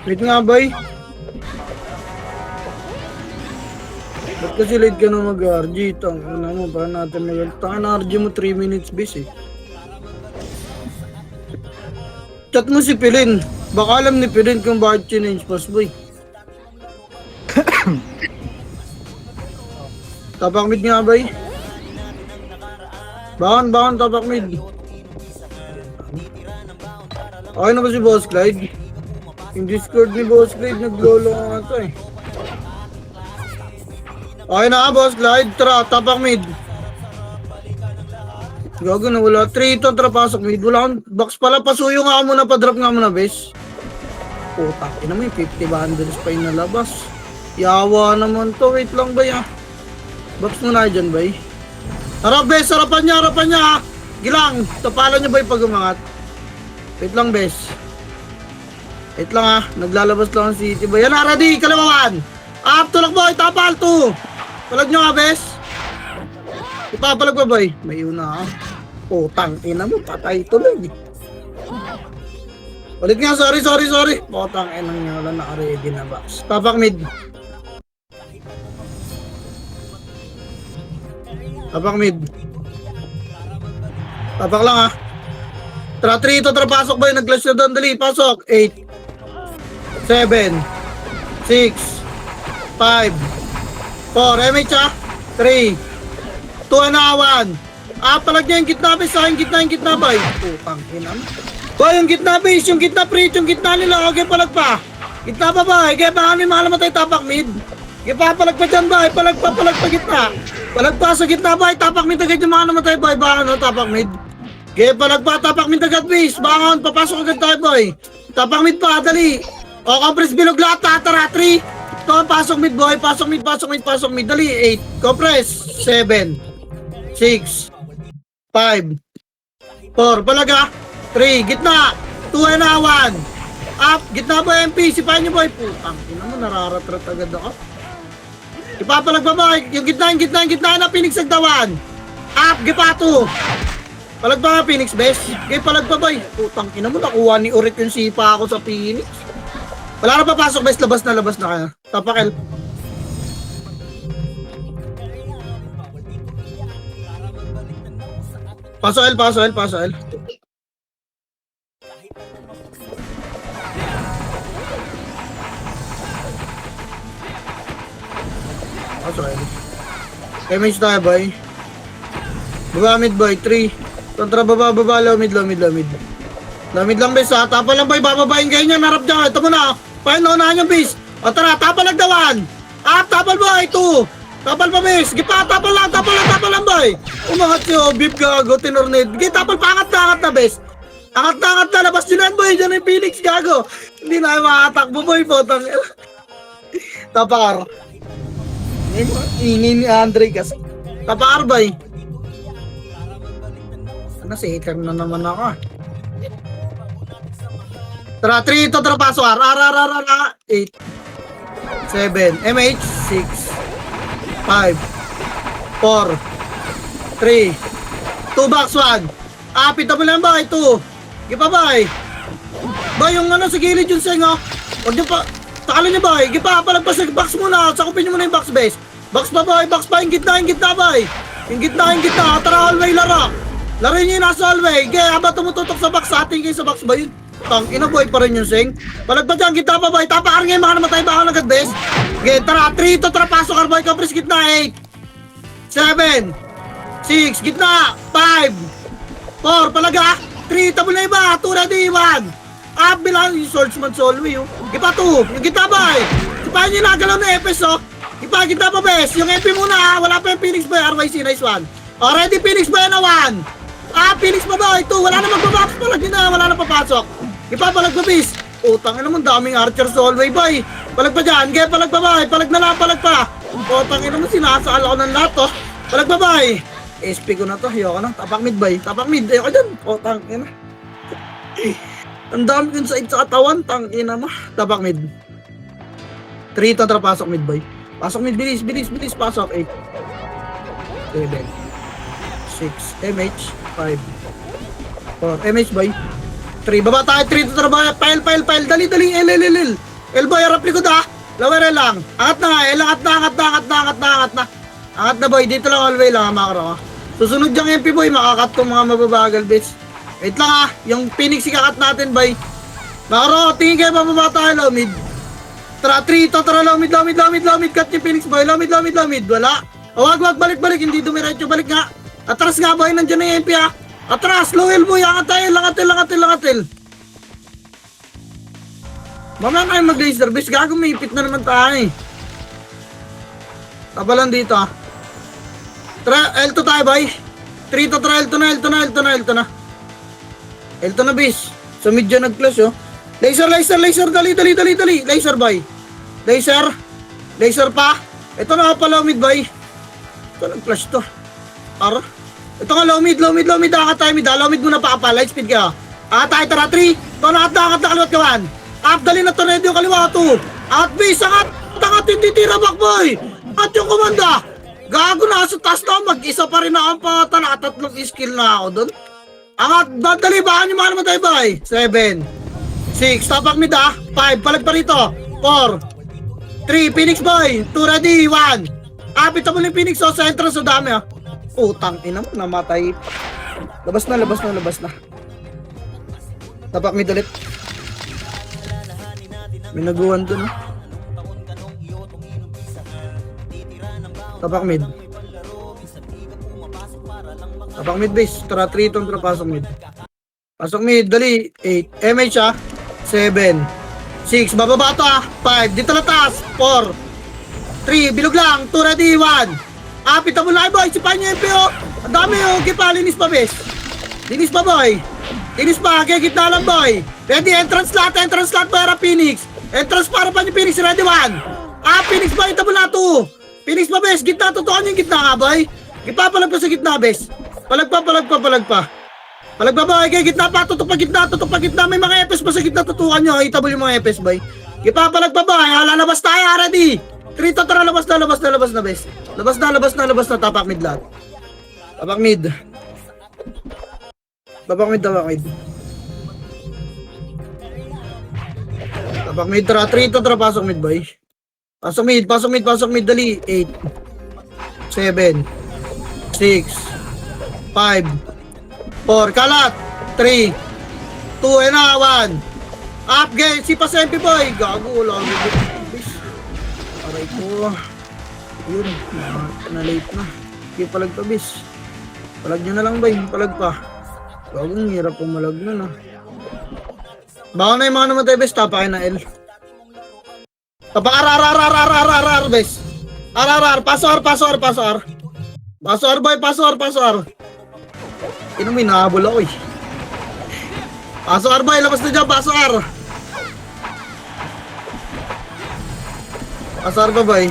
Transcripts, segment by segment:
Wait nga, boy. Ba't kasi late ka na mag-RG? Tangina mo, paano natin mag-RG? RG mo 3 minutes bis eh. Chat mo si Pilin. Baka alam ni Pilin kung bakit change pass, boy. Tapak mid nga, boy. Bakon, tapak mid. Okay na ba si Boss Clyde? Yung Discord ni Boss Clyde, naglolo nga ito eh. Okay na ka, Boss Clyde. Tara, tapak mid. Gago na, wala. 3 ito, tara, pasok mid. Wala akong box pala. Pasuyo nga muna, pa-drop nga muna, bes. Putak, ina mo yung 50 bundles pa yung nalabas. Yawa naman to. Wait lang, bay, ah. Box muna dyan, bay. Harap, bes. Harapan niya, ha. Gilang, tapalan niya, bay, pag umangat. Wait lang, bes. Wait lang, ha. Naglalabas lang ang city, bay. Yan, ready, kalawawan. Up, tulak, boy. Tapal, 2. Palag nyo, ha, bes. Ipapalag pa, boy. May una, ha. Putang, ina mo, patay tuloy. Ulit nga, sorry. Putang, ina niya, wala naka-ready na box. Tapak mid. Tapak lang, ha. Tara, 3 ito, tara, pasok, boy. Nag-glass na doon, dali, pasok. 8, 7, 6, 5, 4, MH, ha. 3, 2 and 1. Palag niya yung gitna, bes. Sa akin, gitna, boy. Putang, ina mo. Boy, yung gitna, bes. Yung gitna, preach. Yung gitna nila. Okay, palag pa. Gitna pa, boy. Kaya pa kami makalamatay tapak mid. Kaya pa, palag pa dyan, boy. Palag pa gitna. Palag pa sa gitna, boy. Tapak mid agad yung makalamatay, boy. Baka no, tapak mid. Kaya palag pa, tapak mid agad, bes. Baka papasok agad tayo, boy. Tapak mid pa, dali. O, compress bilog lahat, tara, 3. Ito, pasok mid, boy. Pasok mid. Dali, 8. Compress. 7. 6. 5, 4, palaga, 3, gitna, 2 and 1, up, gitna po MP, sipahin nyo boy, putang, ina mo, nararatrat agad ako. Ipapalag pa boy, yung gitna na Phoenix Agdawan, up, gipa 2, palag pa nga Phoenix best, kaya palag pa boy, putang, ina mo, nakuha ni Urit yung sipa ako sa Phoenix. Wala na papasok best, labas na kaya, tapak L. Paso L. Pasok L. Pasok L. Image tayo, boy. Baba mid, boy. 3. Kontra baba, low mid. Low mid lang, bes, ha. Tapa lang, boy. Bababain kayo niya. Narap dyan. Ito mo na. Pahin na unahan yung bes. O, tara. Tapa lang dawan. Tapal, boy. 2. Tapal pa, bes. Gipa, tapal lang, boy. Umangat siyo, beep gago, tinornid. Gaya, tapal pa, angat na, bes. Angat na, labas nyo na, boy. Diyan yung Phoenix, gago. Hindi na makatakbo, boy, potang. Tapakar. Ingin ni Andre kasi. Tapakar, boy. Ano, si hater na naman ako. Tara, 3 ito, tara, paso, 8. 7, MH, 6. 5, 4, 3, 2 box 1. Pita mo lang ba? 2. Gipa ba eh? Ba yung ano sa gilid yung seng oh. Huwag nyo pa. Takalan nyo ba eh? Gipa palagpas sa box muna. Sakupin nyo muna yung box base. Box pa ba eh? Box pa yung gitna ba eh? Yung gitna. Tara hallway laro. Laro nyo yung nasa hallway. Kaya haba tumututok sa box. Sa ating kayo sa box ba yun? Tang ina boy pa rin yung seng. Palagpas dyan gitna pa ba eh? Tapakar ngayon mga namatay ba ako ng god base? Okay, tara, 3 ito, tara, pasok, Arboy, Caprice, gitna, 8, 7, 6, gitna, 5, 4, palaga, 3, tabo na iba, 2, ready, 1, up, bilang, yung swordsman solway, oh, gipa 2, yung gitna ba, sipahin nyo nagalaw na Epes, oh, gipa, gitna pa, bes, yung MP muna, wala pa yung Phoenix Boy, RYC, nice one, already, Phoenix Boy na 1, Phoenix pa ba, 2, wala na magbabox, palag nyo na, wala na papasok, gipa, palag pa, bis, utang, ano mo, daming archer sa hallway, boy. Palag pa dyan, kaya palag pa, boy. Palag na lang, palag pa. Utang, ano mo, sinasakal ako ng lahat, oh. Palag pa, boy. SP ko na to, ayoko na. Tapak mid, boy. Tapak mid, ayoko dyan. Utang, ina. Ang dami dun sa katawan, tang, ina mo. Tapak mid. 3 ito, tara, pasok mid, boy. Pasok mid, bilis, pasok. 8, 7, 6, MH, 5, 4, MH, boy. 3, baba tayo, 3 to trabaho, pile, dali, L. Boy, harap likod ha, lower L lang, angat na nga, L, angat na. Angat na boy, dito lang all way lang ha, makro ha. Susunod yung MP boy, makakat tong mga mababagal bits. Wait lang ha, yung Phoenix ikakat natin boy. Makro, tingin kayo pababa tayo, low mid. Tara, 3, to, tara, low mid, cut yung Phoenix boy, low mid, wala. O wag, balik, hindi dumiretso, balik nga. Atras nga boy, nandiyan na yung MP ha. Atras, low L boy, angat tayo, langatil. Mamaya kayo mag-laser base, gago may ipit na naman tayo eh. Tapa lang dito ha. L2 tayo boy. 3 to try, L2 na. L2 na base. Sa mid dyan nag-clash oh. Laser, dali. Laser boy. Laser pa. Ito na pala mid boy. Ito nag-clash to. Para. Ito nga low mid, angat tayo mid ha. Low mid muna pa, light speed ka. Angat tayo, tara 3. Ito angat na kaliwat kawan. Up, dali na tornado yung kaliwa 2. Angat base, angat hindi tira back boy. At yung komanda. Gago na sa taas na, mag-isa pa rin ako pata, nakatatlong skill na ako doon. Angat, dali, baka nyo mga naman tayo boy. 7, 6, tapak mid ha. 5, palag pa rito. 4, 3, Phoenix boy. 2 ready, 1. Apit mo yung Phoenix sa entrance, so dami ha. Utang ina mo, namatay. Labas na. Tapak mid ulit. May naguwan dun ha. Tapak mid base. Tara 3 itong pasok mid. Pasok mid, dali. 8, MH ha. 7, 6, bababa to ha. 5, dito na taas. 4, 3, bilog lang. 2 ready, 1. Apit mo na boy, sipahan nyo MP oh. Ang dami oh, kipa, linis pa base. Linis pa boy. Kaya gitna lang boy. Ready, entrance slot para Phoenix. Entrance para pa ni Phoenix, ready 1. Phoenix boy, ito mo na 2. Phoenix pa bes, gitna, tutukan yung gitna nga boy. Ipapalag pa sa gitna bes. Palag pa boy, kaya gitna pa, tutok pa gitna. May mga epes pa sa gitna, tutukan nyo. Itabol yung mga epes boy. Ipapalag pa boy, lalabas tayo, ready. 3 to tara, labas na bes. Labas na, tapak mid lahat. Tapak mid, tara, 3 to tara, pasok mid boy. Pasok mid, dali. 8, 7, 6, 5, 4, kalat. 3, 2, and 1. Up, game. Si Pasempi boy. Gago, wala. Aray ko. Yun, na-late na. Okay, palag pa, bis. Palag nyo na lang, boy. Palag pa. Gago, hirap pumalag na, no. Baka na yung mga naman tayo, bis. Tapa kayo na L. Tapa, bes. Paso R. Paso R. Ino may nahabol ako eh. Paso R boy, labas na dyan, paso R. Paso R ba boy?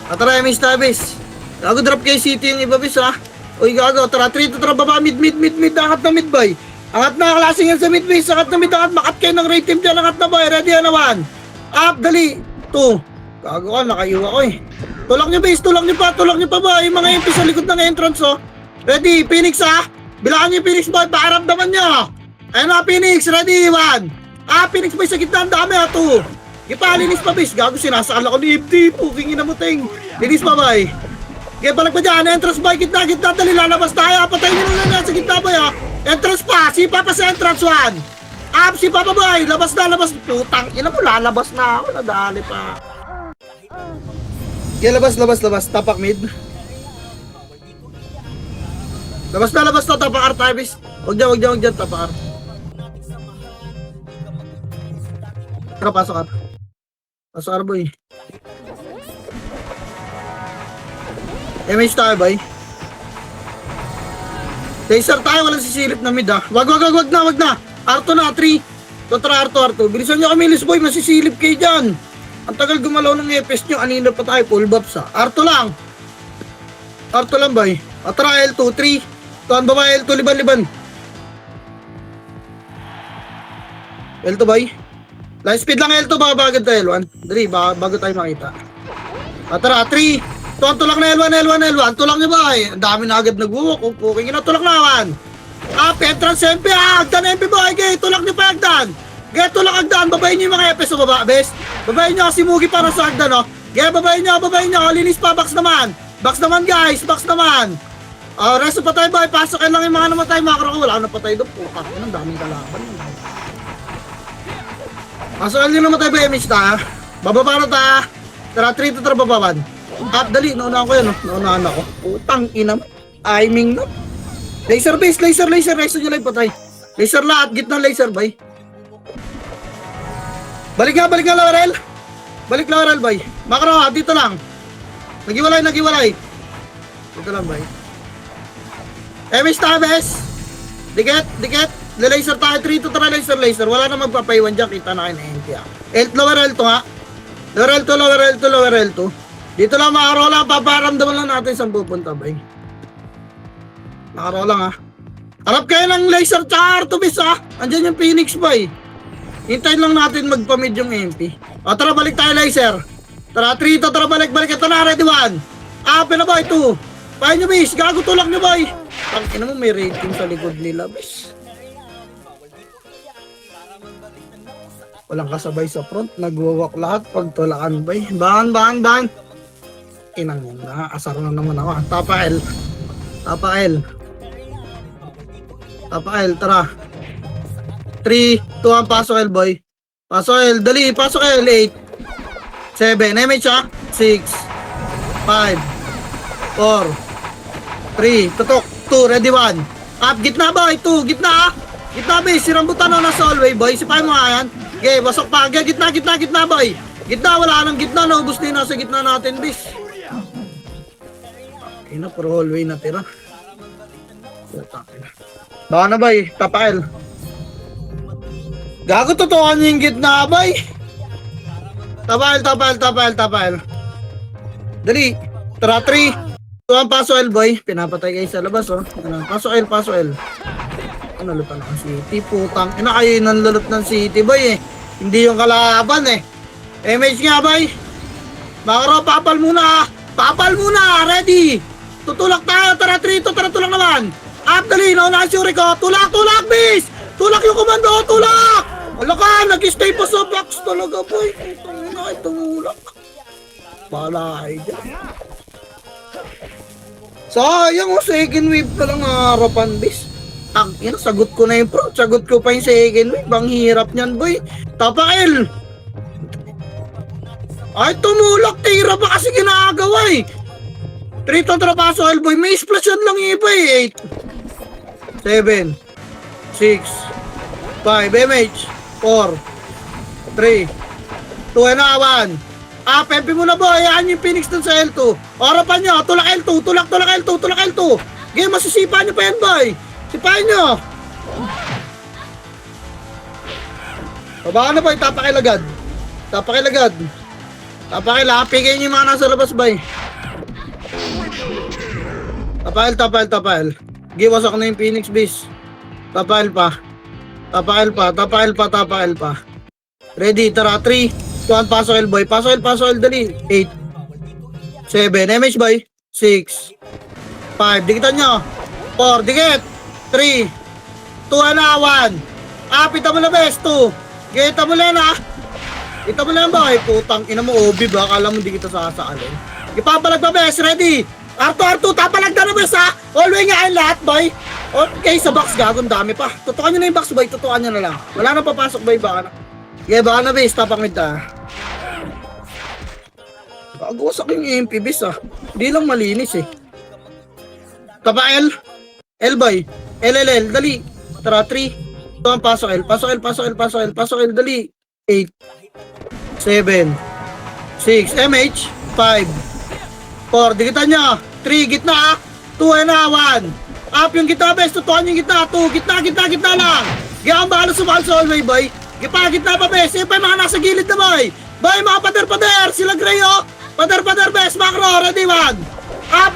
Atara, may stabis. Gago, drop kay City yung iba bis ha. Uy gago, tara, 3 to tara, baba, mid, angat na mid boy. Angat na, klaseng yan sa mid bis, angat na mid, makat kayo ng raid team dyan, angat na boy, ready na 1. Up, dali. 2. Gago ka, nakaiwa ko eh. Tulak nyo base, tulak nyo pa ba? Yung mga MP sa likod ng entrance oh. Ready, Phoenix ha? Bilangan nyo yung Phoenix boy, pakaramdaman nyo. Ayun na, Phoenix, ready, 1. Phoenix boy sa gitna, ang dami ha, 2. Linis pa base, gago sinasakal ako ni FD. Puking ina mo ting. Linis pa boy. Kaya palag pa dyan, entrance boy, gitna, dali lalabas tayo. Patayin nyo na sa gitna boy ha. Entrance pa, sipa pa sa entrance 1. Sipa pa boy, labas na. Putang ina mo, lalabas na ako, nadali pa. Kaya labas, tapak mid. Labas na, tapak R tayo bis. Huwag dyan, tapak R. Tara, pasok R. Pasok R boy. MH tayo boy. Laser tayo, walang sisilip na mid ha. Wag na. R2 na, 3. Tara, R2. Bilisan nyo kami, boy, masisilip kayo dyan. Ang tagal gumalaw ng EPS nyo, anino pa tayo, full buffs ha. R2 lang boy. Tara, L2, 3. Tuan baba, L2, liban. L2 boy. Light speed lang L2, baka bagad tayo L1. Dali, bago tayo makita. Tara, 3. Tulak na L1. Tulak nyo ba? Ang dami na agad nag-walk. Okay, tulak na 1. Entrance MP, Agdan MP boy, gay, tulak niyo pa Agdan. Gay, tulak Agdan, babayin niyo yung mga EPS sa baba, bes. Babayin niyo si Mugi para sa Agdan, no. Gay, babayin niyo, linis pa, box naman. Box naman guys, box naman. Resto patay boy, pasokin lang yung mga namatay, makro ko, wala na patay doon. Puka, ang daming kalaban. Pasokin yung namatay ba, image ta? Bababa na ta. Tara, 3 to tara bababan. Dali, naunahan ko yan, no. Naunahan ako. Putang ina, timing na. Laser base, laser, resto nyo lang patay. Laser lahat, gitna laser, bay. Balik nga, Laurel. Balik Laurel, bay. Makro, dito lang. Nagiwalay. Dito lang, bay. MS Taves. Dikit. Laser tayo, 3 to tara laser. Wala na magpapaiwan dyan, kita na kayo na NT. Laurel to nga. Laurel to. Dito lang makarola, paparamdaman lang natin saan pupunta, bay. Nakarola nga. Harap kayo ng laser tsaka Artubis, ha. Andyan yung Phoenix, bay. Hintayin lang natin magpamid yung MP. Tara, balik tayo laser. Tara, 3 to, tara, balik. Ito na, ready 1. Ape na, bay, 2. Pahin nyo, bis. Gago, tulak nyo, bay. Tangina mo, may rating sa likod nila, bis. Walang kasabay sa front. Nagwawak lahat pag tulakan, bay. Bahan. Inang yun na. Asar na naman ako. Tapa L, tara. 3, 2, 1, pasok L, boy. Pasok L, dali, pasok L, 8, 7, MH, 6, 5, 4, 3, tutok, 2, ready 1. Gitna, boy, 2, gitna, Gitna, boy, si Rambutan na nasa hallway, boy. Sipay mo nga yan. Okay, basok pa. Okay, gitna, boy. Gitna, wala nang gitna, naubos na yun nasa gitna natin, bis. Okay na, puro hallway na tira. Baka na, boy, tapail. Gago, totoo yung gitna, boy. Tapail. Dali. Tara, 3. Tuwang paso L, boy. Pinapatay kayo sa labas, oh. Paso L. Ano, lutan ng city, putang. Ina kayo nanlulot ng city, boy, eh. Hindi yung kalaban, eh. MH nga, boy. Makaro, papal muna. Ready. Tutulak tayo. Tara, 3 to. Tara, tulak naman. Dali. Nauna si Urico. Tulak, bis. Tulak yung komando. Tulak. Wala ka. Nag-stay pa sa box talaga, boy. Putang ina, tulak. Balay dyan. Sayang, second wave ka lang harapan, bis. Sagot ko na yung pro. Sagot ko pa yung second wave. Ang hirap niyan, boy. Tapail. Ay, tumulak. Tira pa kasi ginagawa, eh. 3 to trapaso, boy. May splash yan lang iba, eh. 8, 7, 6, 5, MH, 4, 3, 2, and 1. Pempi mo na, boy. Yan yung Phoenix dun sa L2. Harapan nyo. Tulak L2. Tulak L2. Okay, masisipa nyo pa yan, boy. Sipahin nyo. Baba na, boy. Tapakilagad. Pigay nyo yung mga nasa labas, boy. Tapahil. Giwasak na yung Phoenix base. Tapahil pa. Ready, tara, 3, 2, 1, pasok L, boy. Pasok L, dali. 8, 7, MH, boy. 6, 5, dikitan nyo. 4, dikit. 3, 2, 1. Pita mo na, best. 2. Kita mo na, boy. Putang ina mo, Obi ba? Akala mo hindi kita sasaalin. Ipapalag pa, best. Ready. R2, tapalag na, best, ha. Always nga yung lahat, boy. Okay, sa box, gagong dami pa. Tutukan nyo na yung box, boy. Tutukan nyo na lang. Wala na papasok, boy. Baka na. Yeah, baka na, best. Tapangit, ha. Pag-usak yung MP, best, ha. Hindi lang malinis, eh. Tapa L, boy. LLL, dali. Tara, 3. Ito ang pasok L, dali. 8, 7, 6, MH, 5, 4, dikitan nyo. 3, gitna, 2, and 1. Yung gitna, best. Tutuan yung gitna. 2, gitna lang. Gaya ang bahala sumahal sa hallway, boy. Gitna pa, best. Yung pa yung mga nasa gilid na, boy. Boy, mga pader. Sila gray, oh. Pader, best. Macro, ready, 1.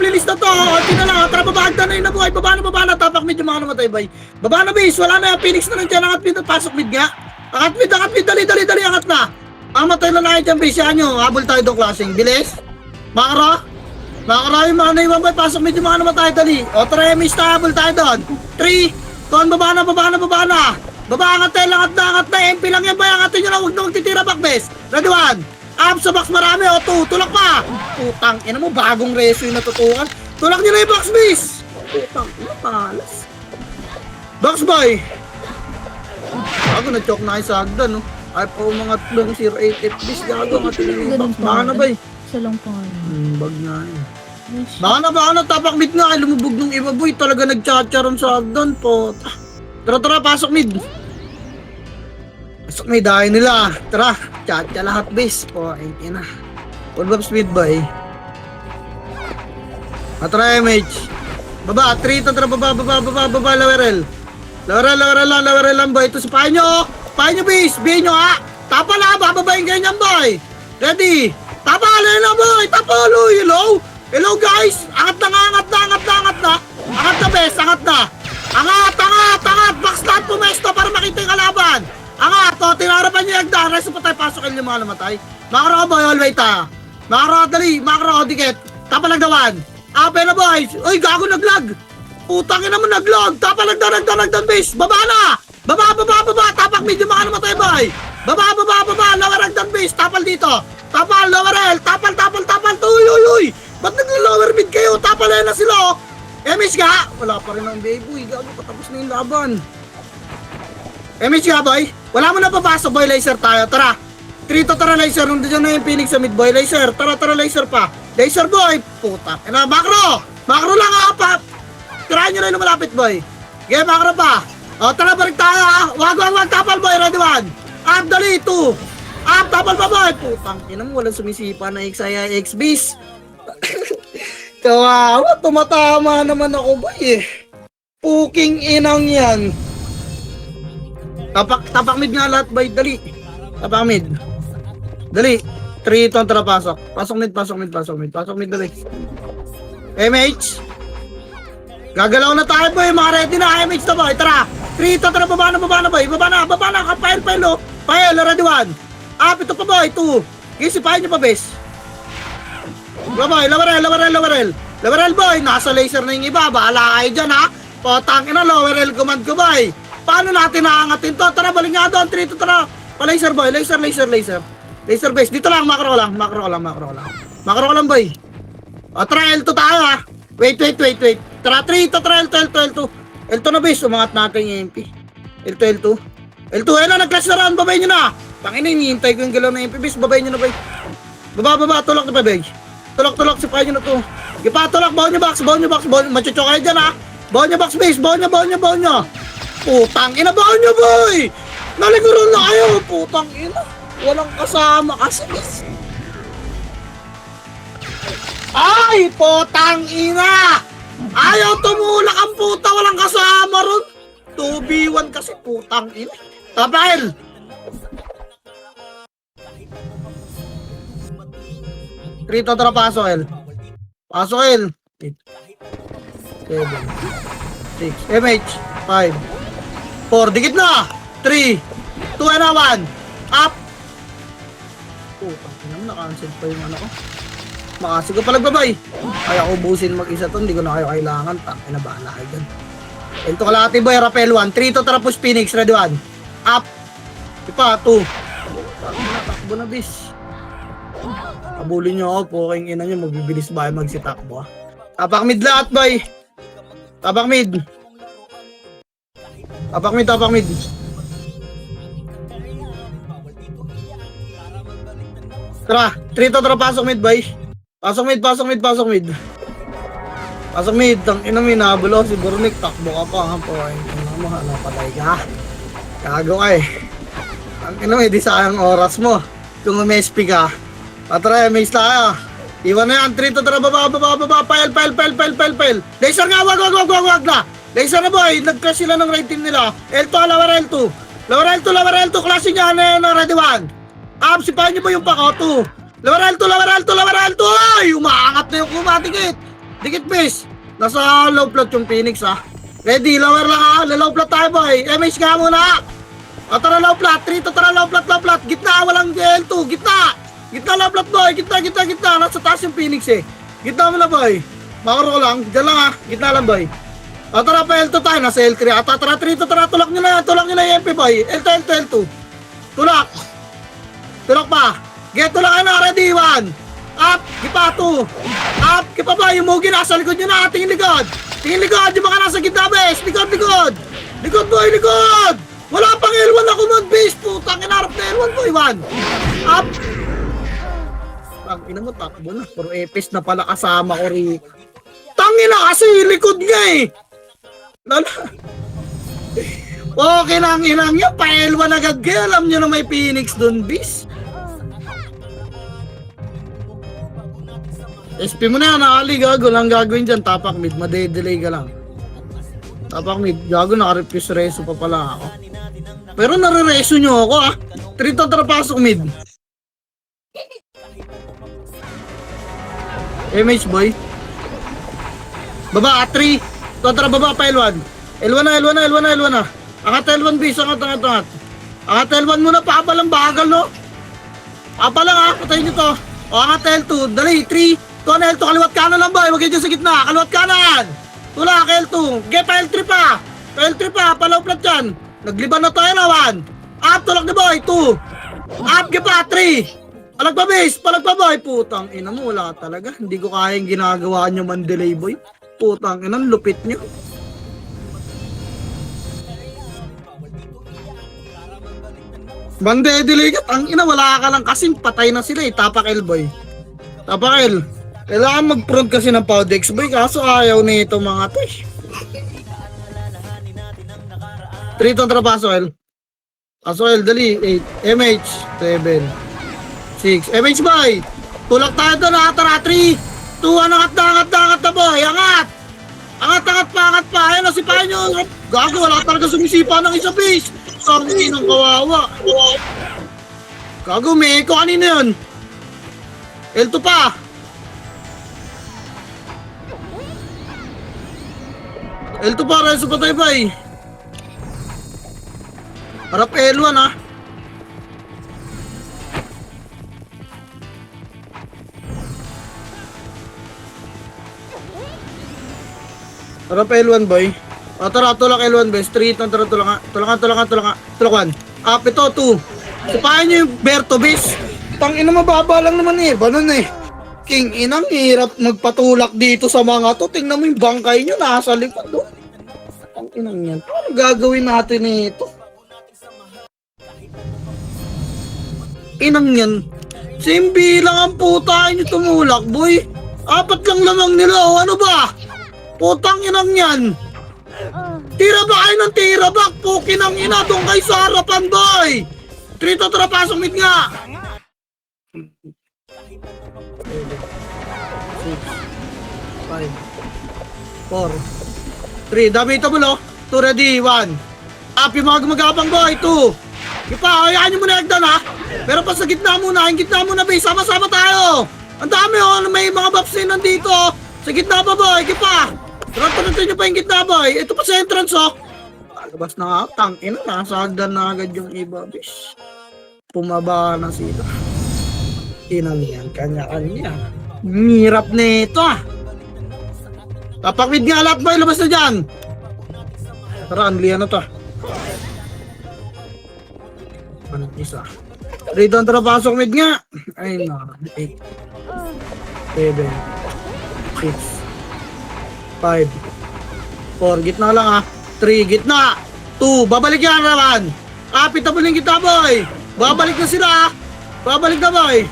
Lilis na to. Hindi na lang. Tara, babagda na yun na, boy. Baba na. Tapak mid yung mga namatay, boy. Baba na, base. Wala na yung Phoenix na nandiyan. Angat mid. Pasok mid nga. Angat mid. Dali. Angat na. Amatay na lang dyan, base. Yan nyo. Habol tayo doon klaseng. Bilis. Makara yung mga naiwan, boy. Pasok mid yung mga namatay. Dali. O, tara, miss na. Habol tayo doon. 3, Ton, baba na. Baba, angat na. MP lang yan, boy. Angatin nyo na, huwag na magtitira back, bes. Ready, 1. Up sa box, marami. O, 2. Tulak pa. Putang, ina mo, bagong reso yung natutukan. Tulak nyo na yung box, bes. Putang, ina, palas. Box, boy. Gago, na-choke na kayo sa hagdan, no? Ay, pa umangat lang, 0-8 FBs. Gago, angatin nyo yung box. Baka na, boy. Isa lang pa nga. Bag na yun. Baka na, tapak mid nga, lumubog nung iba, boy. Talaga nagchacharon sa hagdan po. Tara, pasok mid. Pasok mid, dahil nila. Tara, chacha lahat, base. Po, ayun na. Full bab speed, boy. Tara, MH. Baba, 3, tara, baba, lowerel. Lowerel lang, boy. Ito sa pahay nyo, base. Bihin nyo, ha. Tapa na, bababayin ganyan, boy. Ready? Tapa, na, boy. Tapa, hello. Hello, guys. Angat na, bes. Angat na. Box lahat pumesto para makita yung kalaban. Angat, o. Tinarapan nyo yung agdan. Reso pa tayo, pasok yung mga namatay. Makro, boy. All wait, ha. Makro, dali. Makro, dikit. Tapa lang dawan. Ape na, boys. Uy, gago, naglag. Putangin naman, naglag. Tapa lang daw, base. Baba na. Baba. Tapak mid yung mga namatay, boy. Baba. Lower agdan, base. Tapal dito. Tapal, lower L. Tapal. Uy. Ba't naglo-lower mid kayo? Tapal na sila, oh. MH ka? Wala pa rin ang baby. Gago, patapos na yung laban. MH ka, boy? Wala mo na papasok, boy. Laser tayo. Tara. 3 to tara, laser. Nandun dyan na yung Phoenix sa mid, boy. Laser. Tara, laser pa. Laser, boy. Puta. Macro lang, ha. Tirahan nyo na yung malapit, boy. Okay, macro pa. O, tara, balik tayo, ha. Wag. Tapal, boy. Ready, 1. Up, dali. 2. Up, tapal pa, boy. Putang, ina mo. Walang sumisipa na XIX-bis. Kawawa, tumatama naman ako, boy, eh. Puking inang yan. Tapak mid nga lahat, boy. Dali. Tapak mid. Dali. 3 to, tara, pasok. Pasok mid, dali. MH. Gagalaw na tayo, boy. Mga ready na, MH na, boy. Tara. 3 to, tara, baba na, boy. Baba na. Kapail, oh. Pail, ready, 1. Up, ito pa, boy. 2. Isipahin nyo pa, bes. Boy, lowerel, boy. Nasa laser na yung iba. Bahala kayo dyan, ha. Potang ina, lowerel command ko, boy. Paano natin naangatin to? Tara, balik nga doon. 3 to, tara. Pa-laser, boy. Laser. Laser base. Dito lang, macro lang, boy. O, tara, L2 tayo, ha. Wait. Tara, 3 to, tara, L2. L2 na, base. Umangat natin yung MP. L2. Ayun na, nag-clash na round. Babayin nyo na. Tangina, hinihintay ko yung galaw na MP, base. Babayin nyo na, boy. Baba, tulak na pa, boy. Tulak, sipahin nyo na to. Ipatulak, baon nyo box. Machucho kayo dyan, ha. Baon nyo box, base. Baon nyo. Putang ina, baon nyo, boy. Naliguron na kayo. Putang ina. Walang kasama kasi, base. Ay, putang ina. Ayaw tumulak ang puta. Walang kasama ron. 2v1 kasi, putang ina. Tapail. Rito, tara, pasok, L. 8, 7, 6, MH, 5, 4, dikit na, 3, 2, and 1, up. Naka-cancel pa yung ano ko. Makasig ko palagbabay. Kaya ko ubusin mag-isa to, hindi ko na kayo kailangan. Takay na bahala kayo dyan. Ito kalahati, boy, rappel 1, 3 to, tara, push Phoenix, ready 1, up. Ipa, 2. Takbo na, bis. Abulin nyo ako, poking ina nyo, magbibilis ba kayo magsitakbo, ha? Tapak mid lahat, boy. Tapak mid. Tara, 3 to, tara, pasok mid, boy. Pasok mid. Tang ina mo, inabulo si Burnik, takbo ka pa, ha? Poking ina mo, ano, patay ka. Gago ka, eh. Tang ina mo, di sayang oras mo. Kung umespi ka. Tara, may tayo. Iwan na yan. 3 to, tara, baba. Pile. Laser nga, wag na. Laser na, boy. Nag-crash sila ng right team nila. L2, lower L2. Klase niya na ready 1. Up, sipahin niyo ba yung pako? 2. Lower L2. Ay, umaangat na yung kumatikit. Dikit, base. Nasa low plot yung Phoenix, ha. Ready, lower lang, ha. Low plot tayo, boy. MH nga muna. Tara, low plot. 3 to, tara, low plot. Gitna, walang L2. Gitna lang, plot, boy. Gitna. Nasa taas yung Phoenix, eh. Gitna mo na, boy. Makaro ko lang. Diyan lang, ha. Gitna lang, boy. O tara pa L2 tayo, nasa L3. At tara 3 to tara, tulak nyo na yung MP boy. L2, L2, L2. Tulak. Tulak pa. Get, tulak na, ready, 1. Up, kipa 2. Up, kipa ba, yung Mugi nasa likod nyo na, tingin likod. Tingin likod, yung mga nasa gitna base. Likod, likod. Likod boy, likod. Wala pang L1 na command base, putang inarap na L1 boy, 1. Up. Tangina mo, takbo na. Puro epis na pala kasama ko rin. Tangina kasi, likod nga eh. Okay lang inang nyo, pa-L1 agad kayo. Alam nyo na may Phoenix dun, bis. SP mo na yan, nakali, gago lang gagawin dyan. Tapak mid, madedelay ka lang. Tapak mid, gago, nakarefuse reso pa pala ako. Pero nare-reso nyo ako ah. 3 to pasok mid. MH boy. Baba, 3. Tara, baba pa L1. L1 na. Angat L1 bis, angat. Angat L1 muna, papalang bagal no. Papalang ha, patayin nyo to. O, angat L2, dali, 3. Ito na L2, kaliwat kanan lang boy, wag yun sa gitna, kaliwat kanan. Tulak L2, get pa L3 pa. L3 pa, palaw plat yan. Nagliban na tayo na 1. Up, tulak ni boy, 2. Up, get pa, 3. Palag pa base, palag pa boy. Putang ina mo, wala talaga. Hindi ko kayang ginagawa nyo man delay boy. Putang ina, lupit nyo. Bande delay ka, ang ina, wala ka lang kasing patay na sila eh. Tapak L boy. Tapak L. Kailangan mag-front kasi ng Powdex boy, kaso ayaw nito mga to eh. 3 to trapaso L. Paso L, dali. 8. MH. 7. 6. MH boy. Tulak tayo doon ha. Tara 3. 2. Angat na boy. Angat. Angat pa. Ayan na si Panyo. Gago, wala talaga sumisipa ng isa base. Sorry ng kawawa. Gago, may echo kanina yun. L2 pa. L2 pa, reso pa tayo ba eh. Harap L1 ha. Harap L1 boy. O tara, tulak L1 best. 3, tara, tulak 1. Up, ito, 2. Supahan nyo yung Berto base. Tangina, mababa lang naman eh. Banon eh. King inang hirap magpatulak dito sa mga to. Tingnan mo yung bangkay nyo, nasa likod do. Ang inang yan. Ano gagawin natin ito? Inang yan. Simbi lang ang puta nyo tumulak boy. 4 lang lamang nila o ano ba? Putang inang yan. Tira ba kayo ng tira back? Pukin ang ina doon kayo sa harapan boy. 3 to tara, pasok mid nga. 6, 5, 4, 3. Dami ito mo 2 ready, 1. Up yung mga gumagapang boy, 2. Ipa, hayaan nyo muna hagdan ha. Pero pa sa gitna muna, yung gitna muna base, sama-sama tayo. Ang dami may mga buffs din nandito. Sa gitna pa boy, ipa. Tara-tara nyo pa yung gitna boy. Ito pa sa entrance Labas na nga, tangin na, nasa hagdan na agad yung iba base. Pumaba na sila. Inang yan, kanya-kanya. Hirap na ito Tapak mid nga lahat boy, labas na dyan. Tara, anlian na to. Anong isa? Ready on tara, pasok mid nga. Ay na, 8, 7, 6, 5, 4, gitna lang 3, gitna. 2, babalik yan naman. Pitabol yung gitna boy. Babalik na sila Babalik na boy.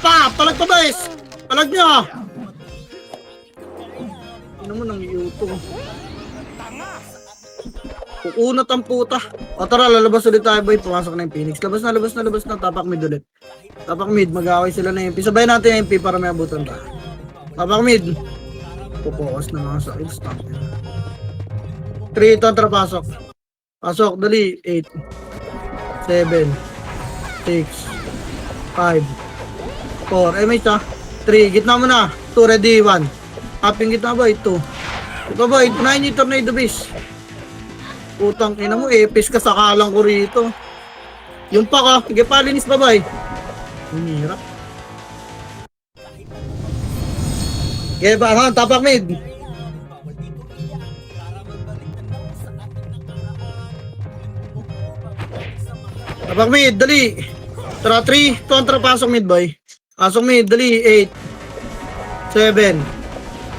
Palag pa boys. Palag nyo. Ano mo nang iuto. Kukunat ang puta. O tara, lalabas ulit tayo boy. Pumasok na yung Phoenix. Labas na. Tapak mid ulit. Tapak mid. Mag-away sila na MP. Sabay natin yung MP para may abutan tayo. Tapak mid. Pupokas na mga sa stop. 3 ito, tara pasok. Pasok, dali. 8, 7, 6, 5, 4. May 3, gitna mo na. 2 ready, 1. Up yung gitna boy, 2. Ito boy, 9 yung tornado base. Putang ina mo, epis ka sakalang ko rito. Yung pa ka, sige palinis pa boy. Hirap. Okay ba, tapak mid. Tapak mid, dali. Tara, 3, kontra, pasok mid, boy. Pasok mid, dali. 8, 7,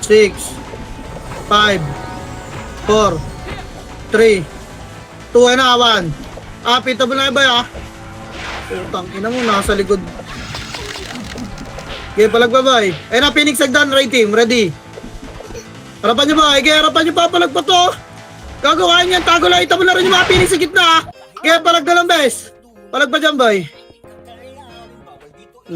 6, 5, 4, 3, 2, and 1. Pitable na ba ya? Putang ina mo, nasa likod. Okay, palagbabay. Ayun na, Phoenix Agdan, right team, ready. Harapan nyo ba? Okay, harapan nyo pa, palagpa to. Gagawain yan, tago lang, itabo na rin yung mga Phoenix sa gitna. Okay, palag na lang, bes. Palag pa dyan, boy.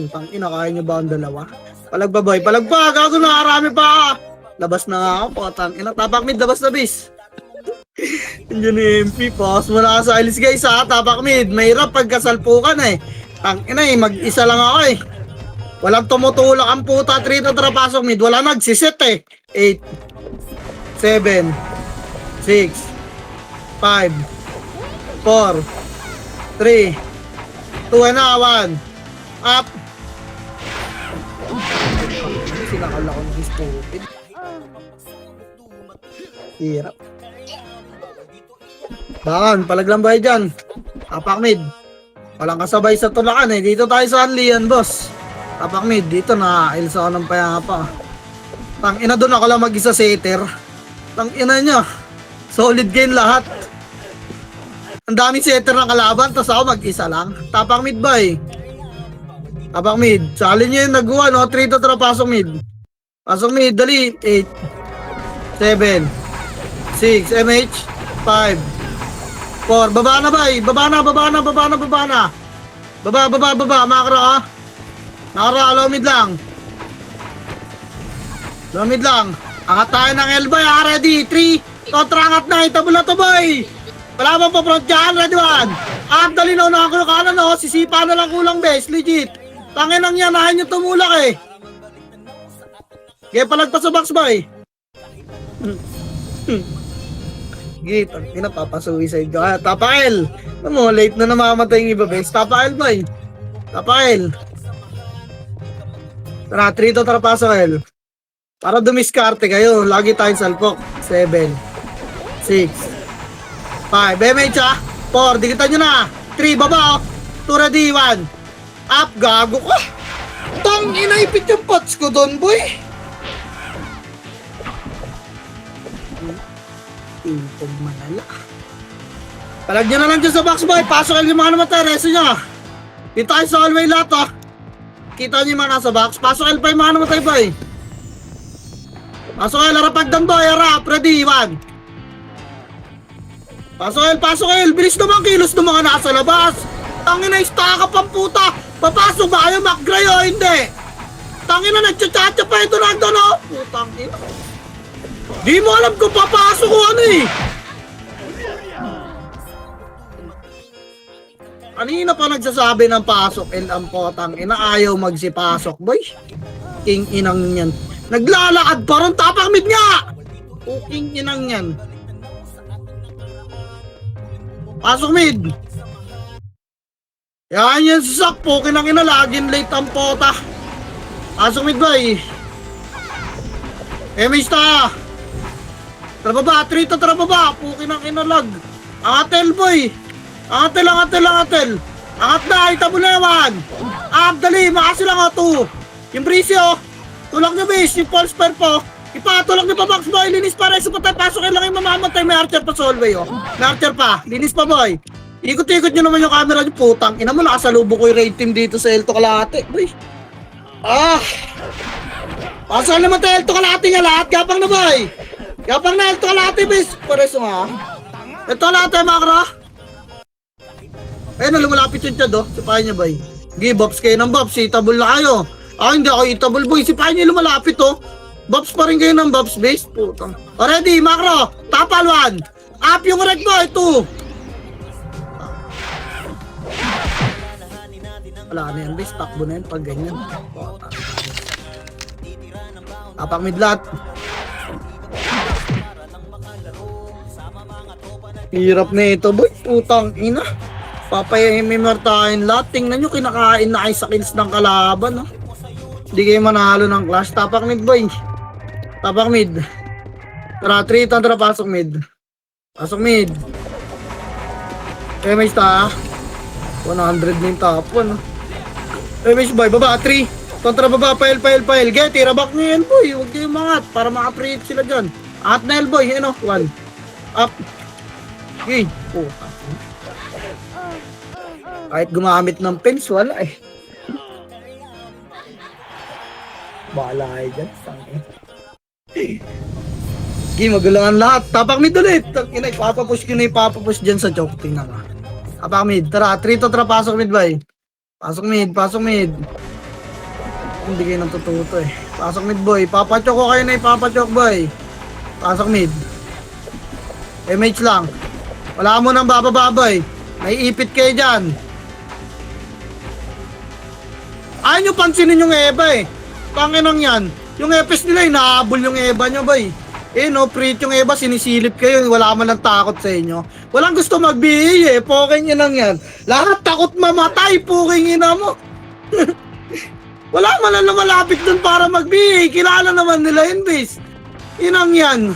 Tang ina, kaya nyo ba ang dalawa? Palag ba, boy? Palag pa, gago na, karami pa. Labas na nga ako, tang ina, tapak mid, labas na, bis. Yun yung MP, pause mo na sa alis guys ha, tapak mid. Mahirap pagkasalpukan eh. Tang ina eh, mag-isa lang ako eh. Walang tumutulak ang puta, 3 to trapasok mid. Wala nagsiset eh. 8, 7, 6, 5, 4, 3, 2, and 1. Up. Sinakala ko ng stupid. Hirap. Bakan, palaglambay dyan. Tapak mid. Walang kasabay sa tulakan eh. Dito tayo sa Anlian, boss. Tapak mid. Dito na, ilsa ko ng payapa. Tang ina doon ako lang mag-isa setter. Tang ina nyo. Solid game lahat. Ang daming setter ng kalaban, tapos ako mag-isa lang. Tapak mid ba eh. Tapak mid. Sali nyo yung nagawa, no? 3 to pasok mid. Pasok mid, dali. 8, 7, 6, MH, 5, 4, baba na ba? Baba na. Baba. Makara, alawmid lang. Alawmid lang. Angat tayo ng elbow, ready? 3, kontra angat na. Itabo na to, boy. Wala bang pa-front dyan, ready 1. Dali na ako ng kanan, no? Sisipa na lang kulang, bes. Legit. Tangin ang yan, nahin nyo tumulak eh. Kaya palagpas sa box, boy. Gate, ang pinapapasuicide ka. Tapael! Ano mo, late na namamatay yung iba, bes. Tapael, boy. Tapael. Tara, 3 to pasok, El. Para dumiskarte kayo, lagi tayong salpok. 7, 6, 5, MH 4, dikitan nyo na. 3, baba, 2, ready, 1. Up, gago ko. Tang, inaipit yung pots ko doon, boy. Intog malala. Palag nyo na lang dyan sa box, boy. Pasok yung mga namatay. Reso nyo. Dito tayo sa hallway lahat, oh. Kita nyo yung mga nasa box. Pasok L pa yung mga namatay, boy. Pasok L, harapagdan, boy. Harap. Ready, 1. Pasok L. Bilis naman kilos ng mga nasa labas. Tangina, istaka pang puta. Papasok ba kayo, McGray, o hindi? Tangina, nagchat-chat pa ito lang doon, oh. Putang ina. Di mo alam kung papasok ko ano eh. Kanina pa nagsasabi ng pasok, ang potang ina, ayaw magsipasok, boy. King inang yan. Naglalakad pa ron, tapak mid nga. King inang yan. Pasok mid. Yan yan sasakpo, kinang ina, laging late ang pota. Pasok mid, boy. Image ta. Tara baba, 3 to tara baba. Pukin ang inalag. Angatel, boy. Angatel. Angat na, itabo na naman. Dali, makasi lang ako 2. Yung breezy, oh. Tulak nyo, base. Yung pulse pair po. Ipatulak nyo pa, box, boy. Linis pa rin. So, patay, pasok lang yung mamamatay. May archer pa sa hallway, oh. May archer pa. Linis pa, boy. Ikot-ikot nyo naman yung camera nyo, putang. Ina mo, nakasalubo ko yung raid team dito sa Elto Kalate, boy. Pasok naman tayo Elto Kalate nga lahat. Gapang na, boy. Gapang na Elto Kalate, base. Pareso nga. Elto Kalate, makra. Ayun na, lumalapit yung Chad, oh. Sipahin niya, boy. Sige, Bobs kayo ng Bobs. Itabol na kayo. Hindi ako itabol, boy. Sipahin niya lumalapit, oh. Bobs pa rin kayo ng Bobs, base. Putang. Already, makro. Tapal 1. Up yung red, boy. 2. Wala na yan, base. Takbo na yan pag ganyan. Tapak midlat. Hirap na ito, boy. Putang ina. Papayahimartahin lahat. Tingnan nyo, kinakain na kayo sa kills ng kalaban, no? Hindi kayo manalo ng clash. Tapak mid, boy. Tapak mid. Tara, 3. Tara, pasok mid. Pasok mid. MH ta. 100 na yung top 1. MH boy, baba, 3. Kontra baba, pail. Get, tirabak nyo yan boy. Huwag kayong mangat para maka-preach sila dyan. At na boy, 1. Up. Okay. Oh. Kahit gumamit ng pins, wala eh. Bahala kayo dyan. Okay, magulangan lahat. Tapak mid ulit. Ipapapush ko na ipapapush dyan sa choke. Tingnan ka. Tapak mid. Tara, 3 to tara. Pasok mid boy. Pasok mid. Hindi kayo natututo eh. Pasok mid boy. Papachok ko kayo na ipapachok boy. Pasok mid. MH lang. Wala mo nang bababa boy. May ipit kayo dyan. Ayaw nyo pansinin yung Eva eh. Panginang yan. Yung EPS nila inahabol yung Eva nyo boy. No, preach yung Eva, sinisilip kayo. Wala man lang takot sa inyo. Walang gusto mag-BA eh. Poking inang yan. Lahat takot mamatay. Poking ina mo. Wala man lang malapit dun para mag-BA. Kilala naman nila yun, base. Inang yan.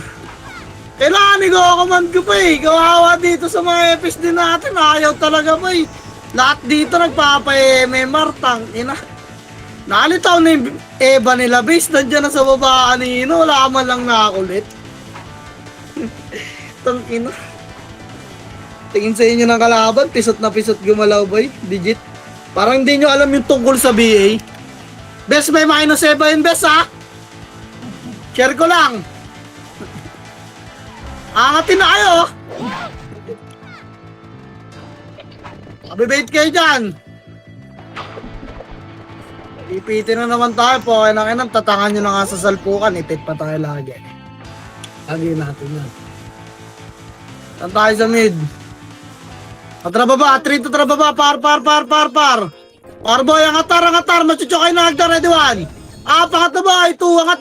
Kailangan i-command ko pa eh. Kawawa dito sa mga EPS din natin. Ayaw talaga pa eh. Lahat dito nagpapa-MMR. Tang ina. Nalitaw na yung Eva nila, base. Nandiyan na sa baba kanino. Wala man lang nakakulit. Tang ina. Tingin sa inyo ng kalaban. Pisot na pisot gumalaw boy. Digit. Parang hindi nyo alam yung tungkol sa BA. Best, may minus 7 yun, best ha. Share ko lang. Angatin na kayo. Abibait kayo dyan. Ipitin na naman tayo po. Kaya nang tatangan nyo na nga sa salpukan. Ipit pa tayo lagi. Lagi natin yan. Saan tayo sa mid? Trababa. 3 to trababa. Par. Par boy. Angatar. Machuchokay na hagda. Ready 1. Pangat na boy. 2. Angat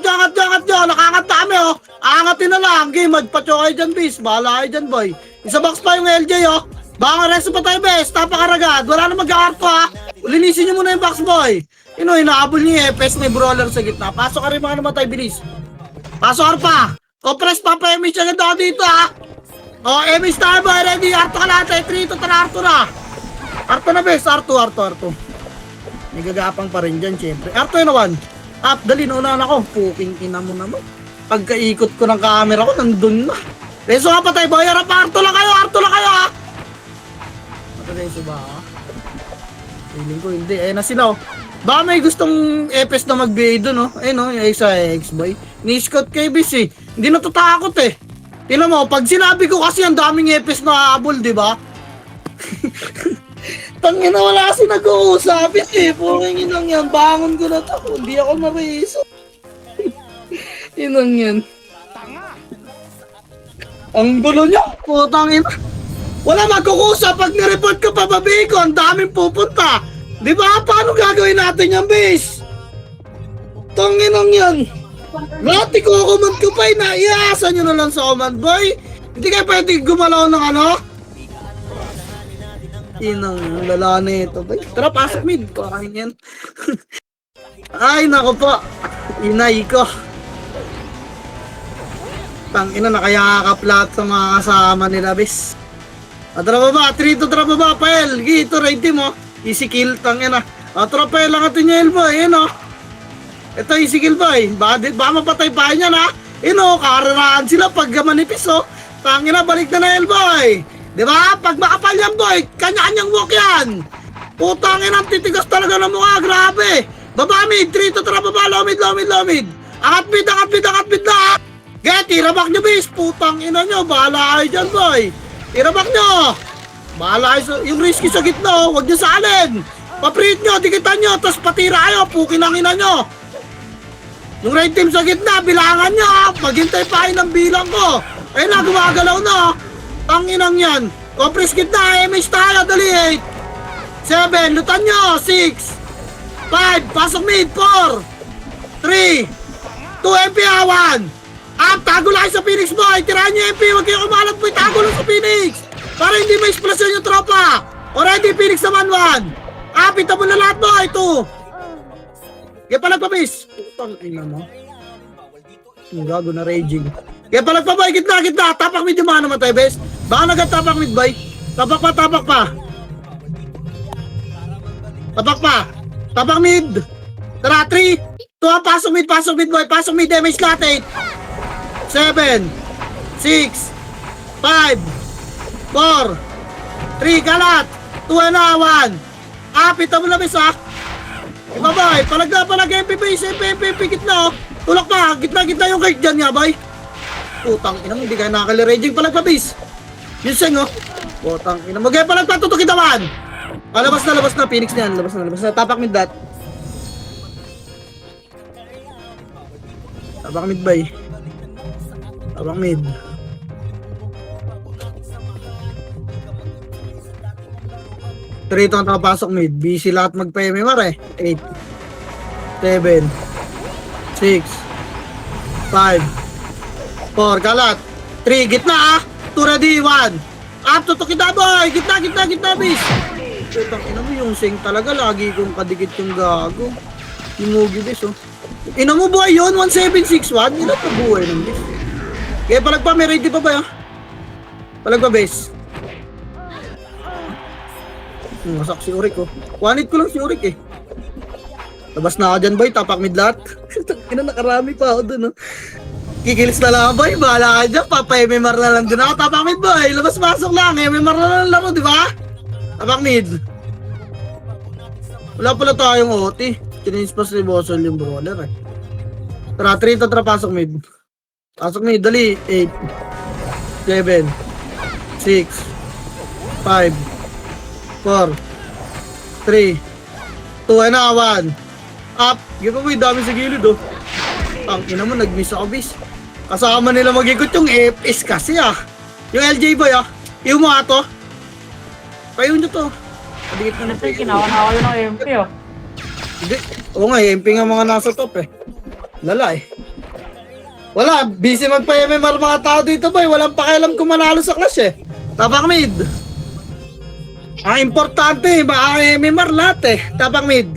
nyo. Nakakat na kami oh. Angatin na lang. Game. Magpachokay dyan bis. Bahala kayo dyan boy. Isa box pa yung LJ oh. Baka resto pa tayo bes. Tapakaragad. Wala na mag-aarto ha. Linisin nyo muna yung box boy. Inahabol niya eh. Pes may brawler sa gitna. Pasok ka rin mga namatay, bilis. Pasok ka pa. Compress pa pa MH agad ako dito ha. MH tayo ba? Ready? Arto ka lahat eh. 3 to tara Arto na. Arto na bes. Arto. May gagapang pa rin dyan syempre. Arto yun naman. Up, dali na ako. Puking ina mo naman. Pagkaikot ko ng camera ko, nandun na. Reso ka pa tayo boy. Arto lang kayo ha. Reso ba ha? Feeling ko hindi. Na sila oh. Baka may gustong EPS na mag-BA doon, no? No? Yung isa X-Boy. Ni-scout kay Bis, eh. Hindi natatakot, eh. Tingnan mo, pag sinabi ko kasi ang daming EPS na habol, di ba? Tangina, wala kasi nag-uusap, eh. Purang inang yan. Bangon ko na to. Hindi ako mariso. Inang yan. Ang gulo niya. Putang ina. Wala magkukusap. Pag nireport ka pa, babi ko, ang daming pupunta. Di ba? Paano gagawin natin yan, base? Tanginang yan. Lahat i-command ko pa, naiasa nyo na lang sa command, boy. Hindi kayo pwede gumalaw ng ano? Inang lala na ito, boy. Tara, pasok mid. Kakain yan. Ay, nako po. Inay ko. Tangina, nakayakap lahat sa mga kasama nila, base. Tara baba, 3 to tara baba, pael. Gito, ready mo. Easy kill, tangin na. Tropel lang atin niya, Elboy. Ito, easy kill, boy. Baka mapatay pa niya, na. Kararaan sila pag manipis, oh. Tangin na, balik na Elboy. Diba? Pag makapal yan, boy, kanya-kanyang walk yan. Putangin ang titigas talaga ng mukha, grabe. Baba mid, 3 to tara baba, lomid. Angat mid na. Get, irabak nyo, bis. Putang ina nyo, bahala kayo dyan, boy. Irabak nyo. Bahala kayo, yung risky sa gitna, huwag nyo saalin. Papriit nyo, dikitan nyo, tapos patira kayo, pukinangina nyo. Yung red team sa gitna, bilangan nyo, maghintay pa kayo ng bilang ko. Ayun na, gumagalaw na. Tanginang yan. Compress gitna, MH tayo, dali 8. 7, lutan nyo, 6. 5, pasok mid, 4. 3. 2, MP, 1. Tago lang sa Phoenix boy, tirahan nyo MP, huwag kayo kumalat po, tago lang sa Phoenix. Para hindi ma-explosion yung tropa. Already, Phoenix naman 1. Pita mo na lahat mo. 2. Kaya palagpabis. Putang ina mo. Yung gago na raging. Kaya palagpabay, gitna. Tapak mid yung mga naman tayo, bes. Baka nagatapak mid, bay. Tapak pa. Tapak pa. Tapak mid. Tara, 3, 2, pasok mid boy. Pasok mid, damage lahat 8. 7, 6, 5, 4, 3, kalat. 2 na, 1. Pita mo labis ha. Iba boy, palag MP base, MP, gitna oh. Tulak pa, gitna yung kite dyan nga boy. Putang ina mo, hindi kaya nakakali-raging palag pa base. Yun seng oh. Putang ina mo, gaya palag pa, tutukitawan. Labas na, Phoenix na yan, labas na. Tapak mid that. Tapak mid boy. Tapak mid. Trito ang nakapasok mid. Busy lahat magpa-MMR eh. 8, 7, 6, 5, 4, kalat. 3, gitna ah. 2 ready, 1. Up, tutok kita boy. Gitna, bis. Putang ina mo yung sing talaga. Lagi kong kadikit yung gago. Yung Mugi bis oh. Ina mo boy yun. 1761. Ina pa buhay ng bis. Kaya palag pa. May ready pa ba yun? Palag pa bis. Masak si Urik oh. One hit ko lang si Urik eh. Labas na ako dyan boy. Tapak mid lahat. Ina nakarami pa ako dun oh. Kikilis na lang boy. Bahala ka dyan. Papa-MMR na lang dun ako. Tapak mid boy. Labas-pasok lang. MMR na lang laro diba? Tapak mid. Wala pala tayong OT. Change pa si Bosol yung brawler eh. Tara 3 tatra pasok mid. Pasok mid. Dali. 8, 7, 6, 5, 4, 3, 2, na 1. Up. Giveaway, dami sa gilid oh. Ang ina mo, nag-miss ako bis. Kasama nila mag-ikot yung FS kasi ah. Yung LJ boy ah. Yung mga to. Payo nyo to. Kadikit na Kasi kinawa yun ng MP oh. Hindi. Oo nga, MP nga mga nasa top eh. Lala eh. Wala, busy magpa-MMR mga tao dito boy. Walang pakialam kung manalo sa clash eh. Tapak mid. Importante, maka-MMR lahat eh. Tapak mid.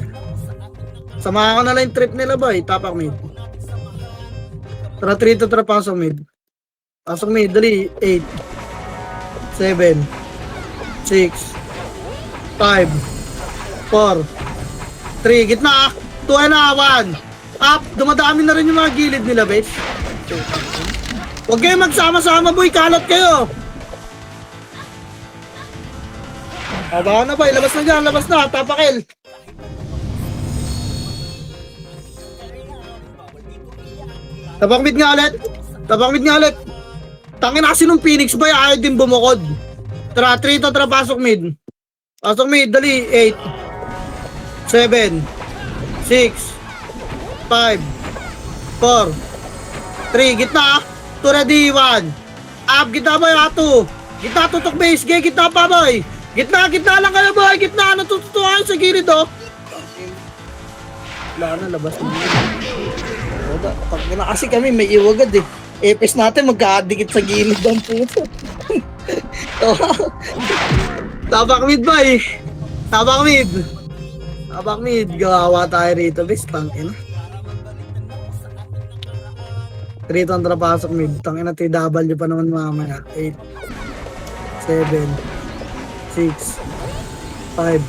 Samahan ko na lang yung trip nila boy. Tapak mid. Tara 3 to tara pasok mid. Pasok mid, dali. 8, 7, 6, 5, 4, 3, gitna. 2 na, 1. Up, dumadami na rin yung mga gilid nila, bes. Huwag kayo magsama-sama boy, kalat kayo. Baka na ba, labas na dyan, labas na, tapakil. Tapak mid nga ulit. Tangin na kasi nung Phoenix ba, ayaw din bumukod. Tara, 3 to, tara, pasok mid. Pasok mid, dali, 8, 7, 6, 5, 4, 3, gitna, 2 ready, 1. Up, gitna boy, 2. Gitna, tutok base, gitna pa boy. Gitna lang kayo boy, gitna, natututuhan sa gilid oh. Wala na, labas na. Pag na kasi kami, may iwagad eh. FS natin, magkakadikit sa gilid ang puso. Tapak mid boy. Tapak mid, gawawa tayo rito, bes, tangina. 3 to pasok mid, tangina, TW pa naman mamaya. 8, 7, 6, 5,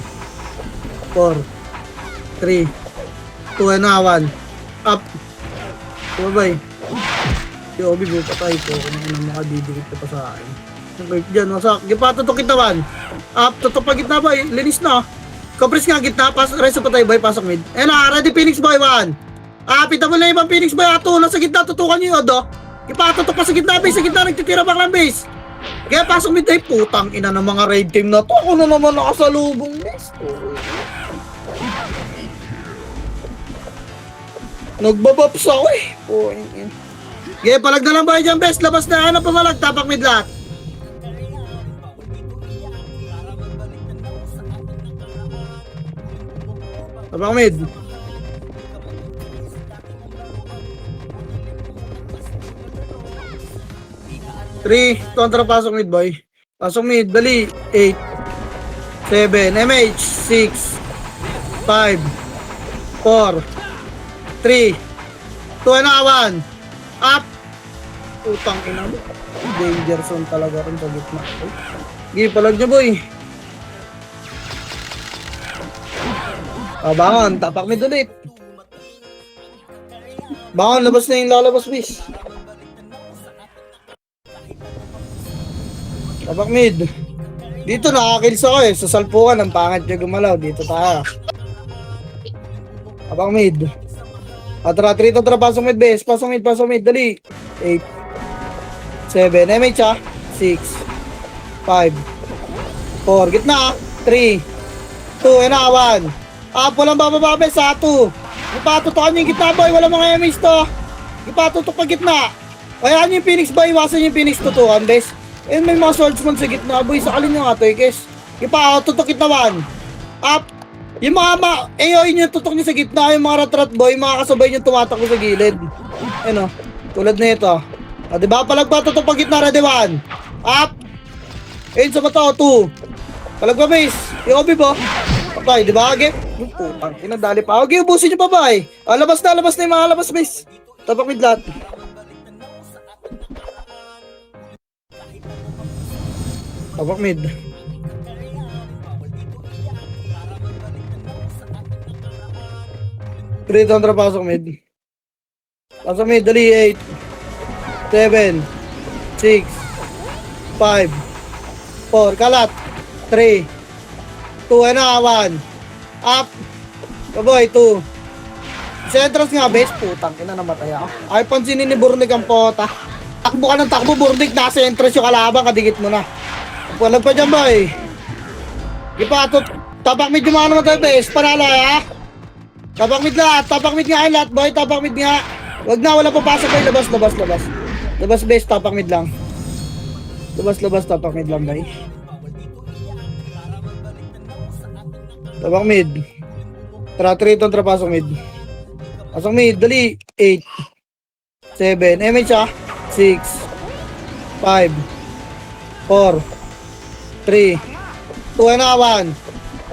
4, 3, 2 na, 1. Up. Bye-bye. Si Obi buka tayo po kung ano makadidikit ka pa sa akin. Okay, dyan, masak. Gipatutok kitawan. Up, tutok pa gitna boy. Linis na. Kapris nga gitna. Resto pa tayo boy. Pasok mid. Ready Phoenix boy 1. Pita mo na ibang Phoenix boy. Nasa gitna. Tutukan nyo yun do. Gipatutok pa sa gitna base. Sa gitna nagtitira back lang base. Kaya pasok mid ay putang ina ng mga raid team na to. Ako na naman nakasalubong base. Nagbabaps ako eh. Okay, palag na lang ba dyan, best? Labas na, ano pamalag? Tapak mid lahat. Tapak mid. Three, kontra pasok mid boy. Pasok mid, dali. 8, 7, MH, 6, 5, 4, 3, 2 na 1. Up! Utang ina mo. Danger zone talaga rin sa gitna. Sige, palag niya boy. Bangon, tapak mid ulit. Bangon, labas na yung lalabas, bis. Tapak mid. Dito nakakills ako eh. Sa salpukan, ang pangit yung gumalaw. Dito tayo. Tapak mid. Atra, 3 to tara, pasok mid, bes. Pasok mid, dali. 8, 7, MH ah. 6, 5, 4, gitna ah. 3, 2, and 1. Walang bababa, bes, 2. Ipatutukan yung gitna, boy. Walang mga MH to. Ipatutok pa gitna. Kaya yung Phoenix ba, iwasan yung Phoenix tutukan, bes. Eh, may mga swordsman sa gitna, boy. Sakalin nyo nga to, kes. Tutok gitna 1. Up. Yung mga yun yung tutok niya sa gitna, yung mga rat-rat boy, mga kasabay niyo tumatakbo sa gilid. Ano, tulad na ito. Diba, palagpa tutok pag gitna, ready 1. Up. Ayun sa bato, 2. Palagpa base, yung obi po. Okay, diba, game? Putang, kinadali pa. Okay, ubusin nyo pa ba eh. Labas na yung mga labas base. Tapak mid lahat. Tapak mid. Rito ang pasok mid. Pasok mid, dali. 8, 7, 6, 5, 4, kalat. 3, 2, and 1. Up. Kaboy, 2. Sentras nga, base. Putang, ina namatay ako. Ay, pansinin ni Burnik ang pota. Takbo ka ng takbo, Burnik. Nasa entrance yung kalaban, kadikit mo na. Walang pa dyan, boy. Ipatot. Tapak mid yung mga namatay, base. Panalo, ha? Tapak mid lahat. Tapak mid nga lahat, boy. Tapak mid nga. Wag na, wala papasok, boy. Labas. Labas, base. Tapak mid lang. Labas. Tapak mid lang, boy. Tapak mid. Tara, 3 itong pasok mid. Pasok mid, dali. 8, 7, MH ah. 6, 5, 4, 3, 2, and 1.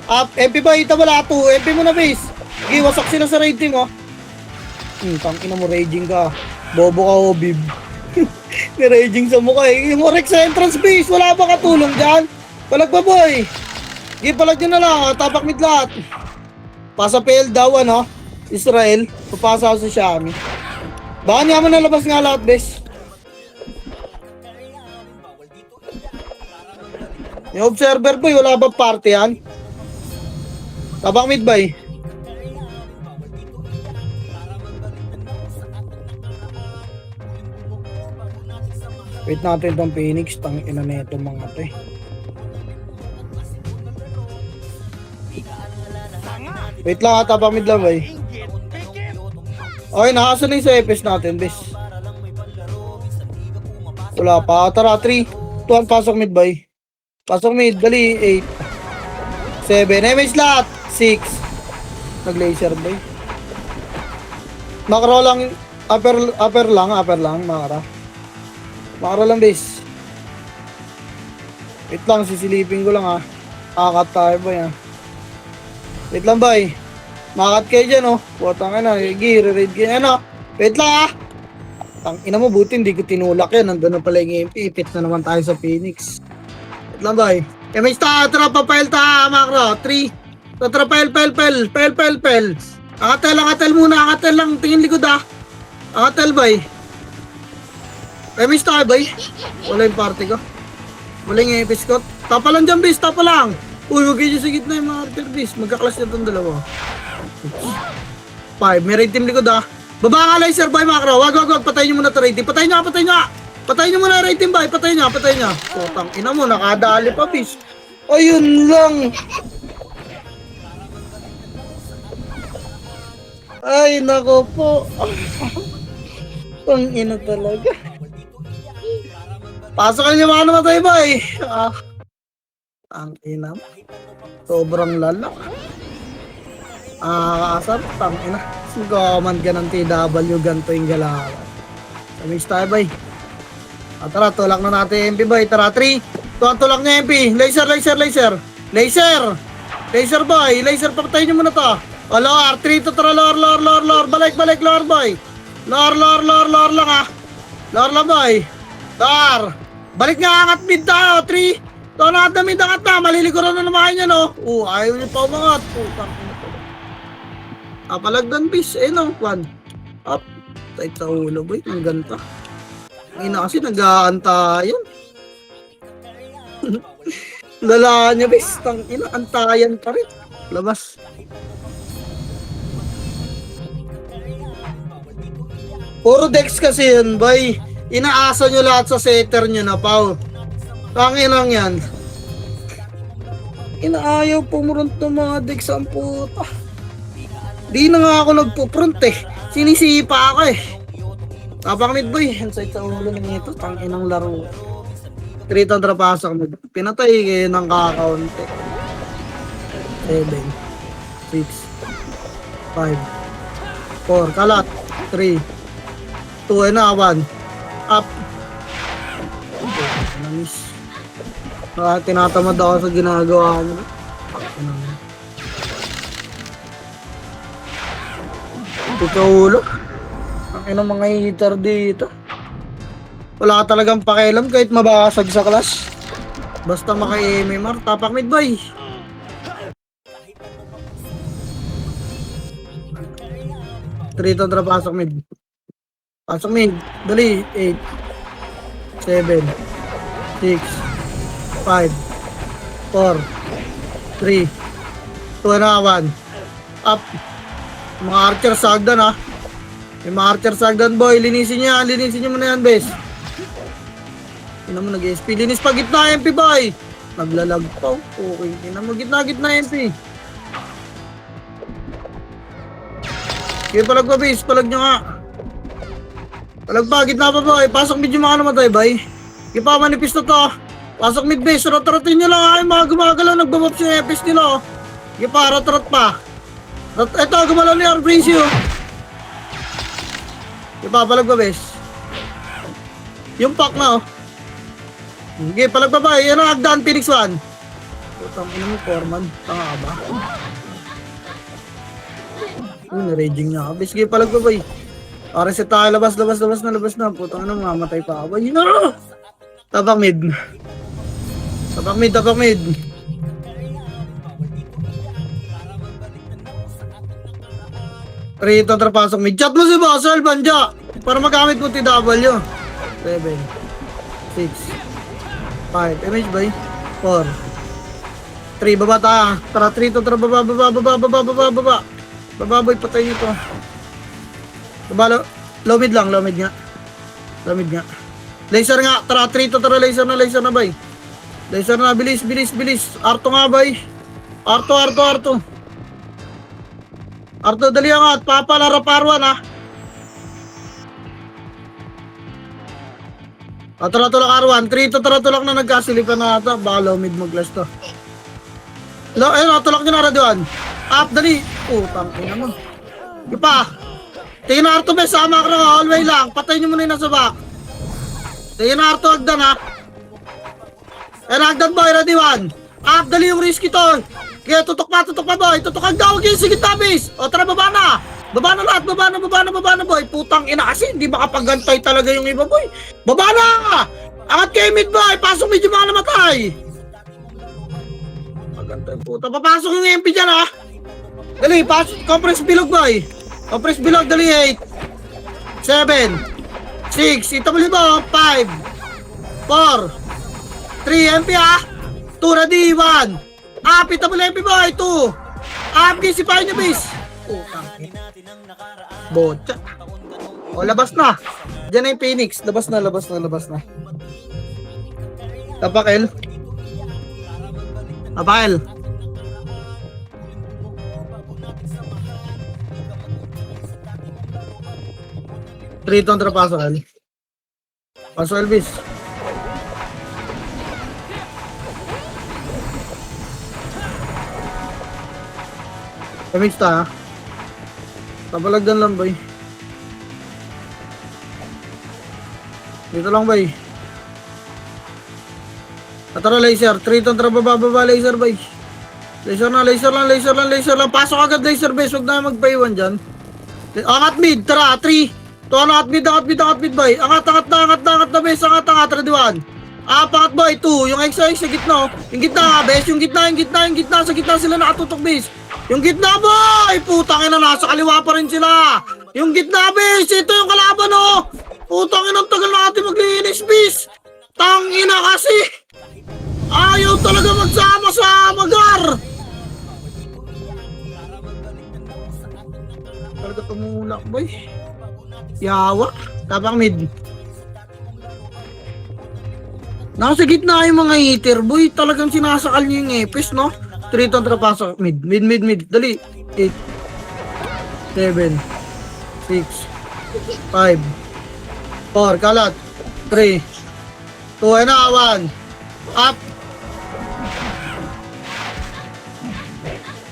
Up, MP ba? Ita wala 2. MP mo na, base. Okay, wasak sila sa rating, oh. Tangina mo, raging ka. Bobo ka, oh, bib. Ni-raging sa mukha, eh. Yung Orex sa entrance, base. Wala ba katulong dyan? Palag ba, boy? Okay, palag nyo na lang, oh. Tapak mid lahat. Pasa PL daw, ano? Israel. Papasa ako sa Xiaomi. Baka niya mo nalabas nga lahat, bes. Yung observer, boy. Wala ba party yan? Tapak mid, boy. Wait natin itong Phoenix. Tangina na ito mga to, eh. Wait lang, tapak mid lang, boy. Okay, nakasan na yung sa FS natin, bes. Wala pa. Tara, 3, 2, pasok mid, boy. Pasok mid, dali. 8, 7, MH lahat. 6. Nag-laser, boy. Makro lang. Upper lang, makara. Makara lang, bes. Wait lang, sisilipin ko lang, ha. Akat tayo, boy, ha. Wait lang, boy. Makat kayo dyan, oh. Putang ina, raid kayo, ano. Wait lang, ah. Tangina mo, buti hindi ko tinulak yan. Nandun na pala yung MP. Ipit na naman tayo sa Phoenix. Wait lang, boy. MH ta, trapa, pail ta, makro. 3. Tatra, pail. Angatel muna, angatel lang. Tingin likod, ah. Angatel, boy. MH ta, boy. Wala yung party ko. Wala yung MP Scott. Tapa lang dyan, bis. Tapa lang. Uy, wag kayo sa gitna yung mga archer, bis. Magkaklas na itong dalawa. 5. May raid team likod, ah. Baba nga laser, boy, makro. Wag. Patayin nyo muna ito raid team. Patayin nyo muna raid team, boy. Patayin nyo. Putang ina mo, nakadali pa, bis. Ayun lang. Ay, nako po. Ang ina talaga. Pasokan nyo mga namatay, boy. Ang ina mo. Sobrang lalak. Kasar, tang ina. Comment ka ng TW, ganito yung galawan. Samis tayo, boy. Tara, tulak na natin MP, boy. Tara, 3. Tulak na MP. Laser, boy. Laser, papatayin nyo muna to. O, lower. 3 to tara, lower. Balik, lower, boy. Lower lang, ha. Lower lang, boy. Lower. Balik nga, angat mid tayo. 3. Ito na, angat na. Malilikuran na naman yan, oh. Ayaw nyo pa umangat. Putang ina. Papalagdan bis. Eh no, 1. Up. Tight sa ulo boy. Ang ganta. Ina kasi nag-aantayan. Lala niya bis. Tang ina, antayan pa rin. Labas. Puro Dex kasi yun, boy. Inaasa nyo lahat sa setter nyo na, pao. Tangin lang yan. Inaayaw pumurunt ng mga Dex ang puta. Di na nga ako nagpupront eh. Sinisipa ako eh. Tapak mid boy. Inside sa ulo ng ito. Tangin ang laro. 300 pasok mid. Pinatay kayo ng kakaunti. 7 6 5 4 kalat 3 2 and 1 up. Namis. Tinatamad ako sa ginagawa mo. Ito ulo. Ang ina mga hitter dito. Wala ka talagang pakialam kahit mabasag sa class. Basta maka-MMR. Tapak mid boy. Trito pasok mid. Pasok mid. Dali. 8 7 6 5 4 3 2 na 1 up. Mga archer sa hagdan ha. May mga archer sa hagdan boy. Linisin nyo muna yan bes. Ina mo nag-SP. Linis pa gitna MP boy. Naglalag pa. Okay. Ina mo gitna MP. Kaya palag pa bes. Palag nyo nga. Palag pa. Gitna pa boy. Pasok mid yung mga namatay boy. Kaya pa manipis na to. Pasok mid base. Rot-rotin nyo lang ha. Yung mga gumagalaw. Nagbabab siya yung FS nila. Kaya pa. Rot-rot pa. Ito, gumalaw niya ang Breezy oh. Ipapalag ba bes? Yung pack na oh. Okay, palag ba ba? Yan ang Agdan Phoenix 1. Putang ina mo, Foreman. Tanga ka ba? Naraging niya ka. Bes, okay, palag ba ba? Reset tayo, labas na. Putang ina, mamatay pa ako. Yun na! Tapak mid. Rito trapasok mid. Chat mo si Boss Alban dyan. Para magamit mo TW. 7 6 5 MH ba 4 3 baba tayo. Tara 3 to. Tara baba. Baba boy, patay nyo to. Baba low mid nga. Laser nga. Tara 3 to. Tara laser na bay. Laser na. Bilis. Arto nga bay. Arto. Arto, dali angat. Papalara parwan ha. Tara tulak Arwan. 3 to tara tulak na nagkasilipan na ata. Baka low mid mag-glass to. Ayun, tulak nyo na radyoan. Up, dali. Putang ina mo. Ipa. Tingin na Arto, bes. Sama ka na nga. All way lang. Patay nyo muna yung nasa back. Tingin na Arto, Agdan ha. Ayun, Agdan boy. Ready 1. Up, dali yung risky to. Kaya tutok pa boy. Tutok ang gawag yung sigit na bes. O tara, baba na. Baba na lahat. Baba na boy. Putang ina kasi. Hindi makapagantay talaga yung iba boy. Baba na. Angat kayo mid boy. Pasok medyo mga namatay. Magantay puta. Papasok yung MP dyan ha. Dali. Pasok. Compress bilog boy. Compress bilog. Dali 8 7 6 itabuli mo. 5 4 3 MP ha. 2 ready 1 itabuli MP boy. 2 gisipay nyo bis. Botcha. O, labas na. Diyan na yung Phoenix. Labas na. Tapakel. Trito ang trapaso, El. Paso, Elvis. Kamix ta, ha? Tapalagdan lang, boy. Dito lang, boy. Tara, laser. 3 to, tara, baba, laser, boy. Laser lang. Pasok agad, laser, base. Huwag na magpaiwan dyan. Angat mid, tara, 3. To, angat mid, boy. Angat na, base. Angat, ready 1. Pangat, boy, 2. Yung XOX sa gitna, oh. Yung gitna, base. Yung gitna. Sa gitna sila nakatutok, base. Yung gitna boy! Putang ina, nasa kaliwa pa rin sila! Yung gitna bis! Ito yung kalaban oh! Putang ina, tagal natin maglinis bis! Tangina kasi! Ayaw talaga magsama sa Magar! Talaga tumulak boy. Yawa. Tapang mid. Nasa gitna yung mga hitter boy. Talagang sinasakal niyo yung epis no? 3 kontra pasok. Mid. Dali. 8 7 6 5 4 kalat 3 2 and 1 up.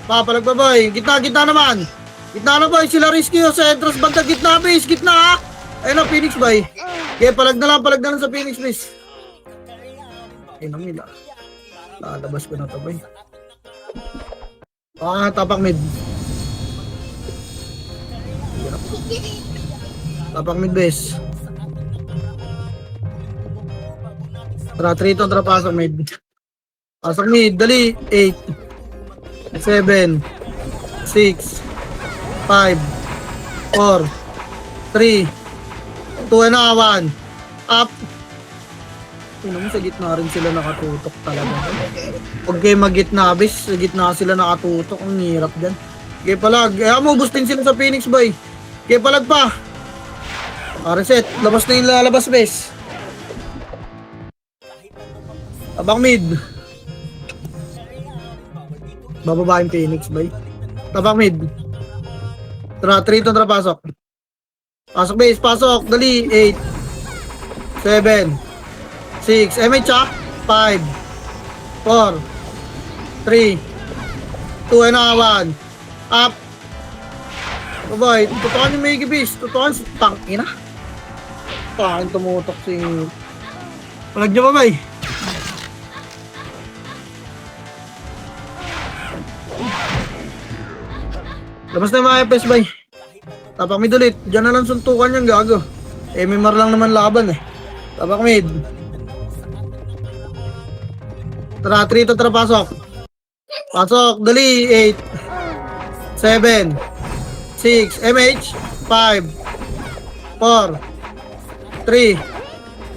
Papalag pa boy. Gitna naman. Gitna na boy. Sila risky sa entrance banda. Gitna base. Gitna ha. Ayun na Phoenix boy. Kaya palag na lang sa Phoenix base. Ayun ang nila. Lalabas ko na ito boy. Tapak mid. Tapak mid base. Tara, 3 to, tara pasok mid. Pasok mid, dali. 8 7 6 5 4 3 2 and 1 up. Mo sa gitna rin sila nakatutok talaga. Pag kayo mag-gitna bis, sa gitna sila nakatutok. Ang hirap dyan. Kaya palag. Maubos din sila sa Phoenix boy. Kaya palag pa. Reset. Labas na yung lalabas bis. Abang mid. Bababa yung Phoenix boy. Tabak mid. Tara, 3 to, tara pasok. Pasok base, pasok. Dali. 8 7 6 MH ha? 5 4 3 2 and 1 up. Oh boy, tutukan yung Mega Beast. Tutukan si Tangina. Tangin tumutok si palag niya ba bay? Labas na yung mga FPS bay. Tapak mid ulit. Diyan na lang suntukan yung gago. MMR lang naman laban eh. Tapak mid. Tara, 3 to, tara pasok. Pasok, dali. 8 7 6 MH 5 4 3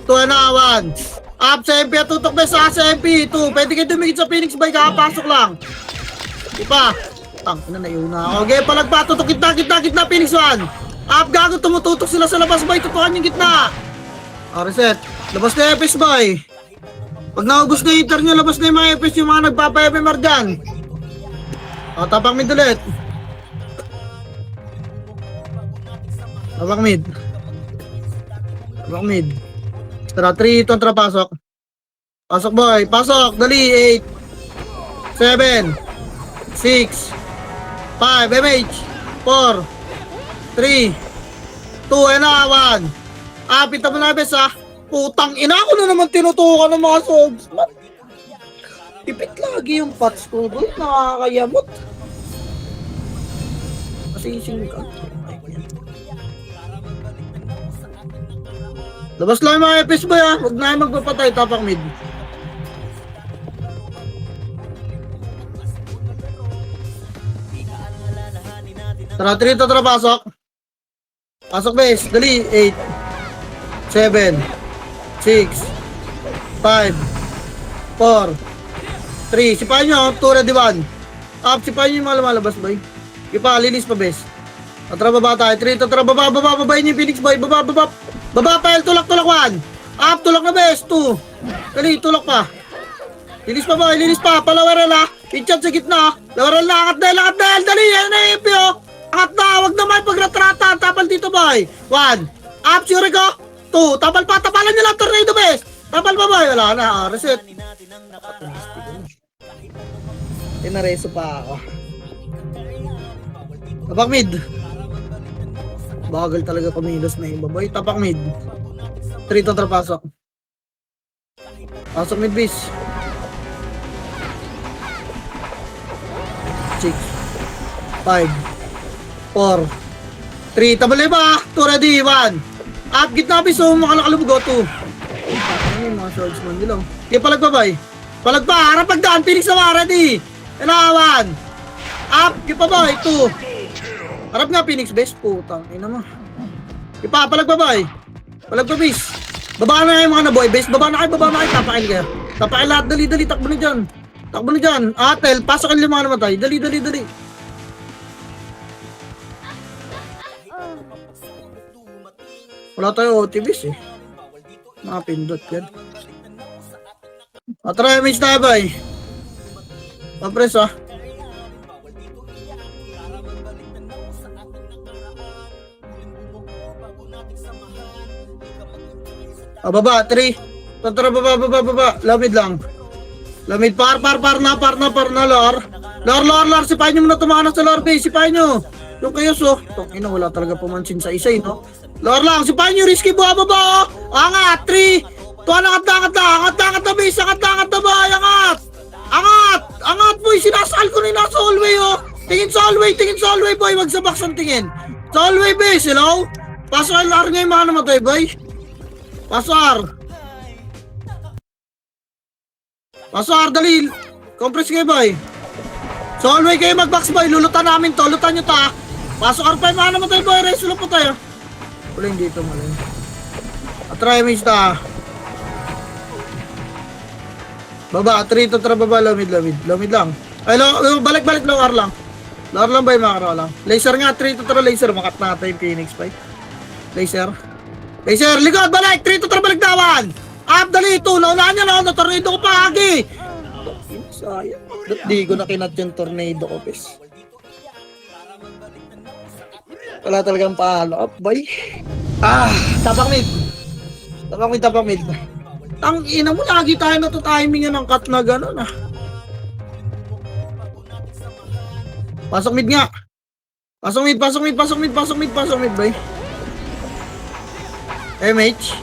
2 and 1 up sa MP at tutok ba sa MP 2. Pwede kayo tumigit sa Phoenix bay, kakapasok lang. Ipa. Tang na naiuna. Okay, palagpa, tutok gitna Phoenix 1. Up, gago, tumututok sila sa labas bay. Tutukan yung gitna. Reset. Labas na FS bay. Pag naubos na hitter nyo, labas na yung mga FS, yung mga nagpapa-FMR dyan. Tapak mid ulit. Tapak mid. Tara, 3 to, tara pasok. Pasok boy, pasok, dali. 8 7 6 5 MH 4 3 2 and 1. Pita mo na bes ha. Putang ina ko na naman tinutukan ng mga sogs. Tipit lagi yung pots ko doon. Nakakayamot. Masising ka. Labas lang yung mga FPS ba ya? Huwag na yung magpapatay. Tapak mid. Tara, 3 to, tara pasok. Pasok base. Dali. 8 7 6 5 4 3. Sipahin nyo. 2 ready 1. Up. Sipahin nyo yung mga lumalabas boy. Ipa, linis pa bes. Tara baba tayo. 3 to, tara baba. Babayin yung Phoenix boy. Baba. Baba pa. Tulak 1. Up. Tulak na bes. 2. Dali. Tulak pa. Linis pa. Palawaran ha. Pinchat sa gitna. Lawaran na. Angat dahil. Dali. Yan na yung FPO. Angat na. Huwag naman pagratrata. Tapal dito boy. 1. Up. Sure ko. 2. Tapal pa. Tapalan nyo lang. Tornado bes. Tapal pa boy. Wala na. Reset. Tinareso pa ako. Tapak mid. Bagal talaga kumilos na iba boy. Tapak mid. 3 to, tara pasok. Pasok mid bis. 6 5 4 3. Tabal ba? 2 ready 1. Up gitna bis. So makalakalubog. 2. Ano yung mga swordsman nila? Kaya palagpabay. Palagpa. Harap pagdaan. Phoenix na ready. And 1. Up! Yung babae, 2. Harap nga, Phoenix base. Putang, ina mo. Ipa, palag babae. Palag ba, base? Baba na kayo mga naboy, base. Baba na kayo. Tapakil kayo. Tapakil lahat. Dali. Takbo na dyan. Atel, pasokin yung mga namatay. Dali. Wala tayo OT base eh. Mga pindot yan. Try image tayo ba eh. Papres ah. Baba, 3. Tara, baba. Lamid lang. Lamid, par na, lor. Lor, sipahin nyo muna tumakan sa lor base, sipahin nyo. Yung kayo, so. Ina, wala talaga pumansin sa isa, no? Lor lang, sipahin nyo, risky buha, baba, oh. Angat, 3. Tuwan, angat na base, angat na ba, angat, boy, sinasal ko na yung nasa hallway, oh. Tingin sa hallway, boy, wag sa box ang tingin. Sa hallway base, hello? Pasok ang lor ngayon, mga namatay, boy. Pasar, dali. Compress kayo, boy. So, always kayo mag-box, boy. Lulutan namin to. Lutan nyo ta. Pasok R5, mga naman tayo, boy. Resulo po tayo. Wala hindi ito, malin. Try image ta. Baba, 3 to tara baba. Lamid lang. Ay, balik lower lang. Lower lang, boy, makaraw lang. Laser nga, 3 to tara laser. Makat natin yung Phoenix, boy. Laser, likod, balik! 3 to tara, balik dawan! Up, dali, 2, naunahan niya na, tornado ko pa, agi! Sayang. Di ko na kinat yung tornado ko, pes. Wala talagang paalo. Up, boy. Tapak mid. Ang ina mo, lagi tayo na to timing ng cut na gano'n, ah. Pasok mid nga. Pasok mid, boy. MH.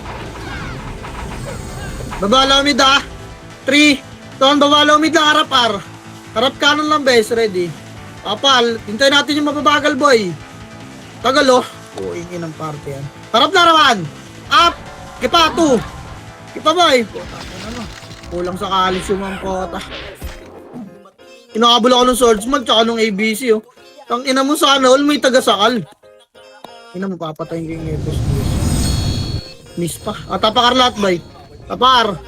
Babalaw mid 3. Ton, babalaw mid lang, harap R. Harap kanon lang, bes, ready. Apal, hintayin natin yung mababagal, boy. Tagal, oh. Ingin ng party yan. Harap na raman. Up. Kipa, 2. Kipa, boy. Kulang sa kalis yung mga kota. Inakabula ko ng swordsman tsaka nung ABC, oh. Tang ina mo sana, all may tagasakal. Ina mo, papatayin ko yung epos. Miss pa. Tapakar lahat, boy. Tapar.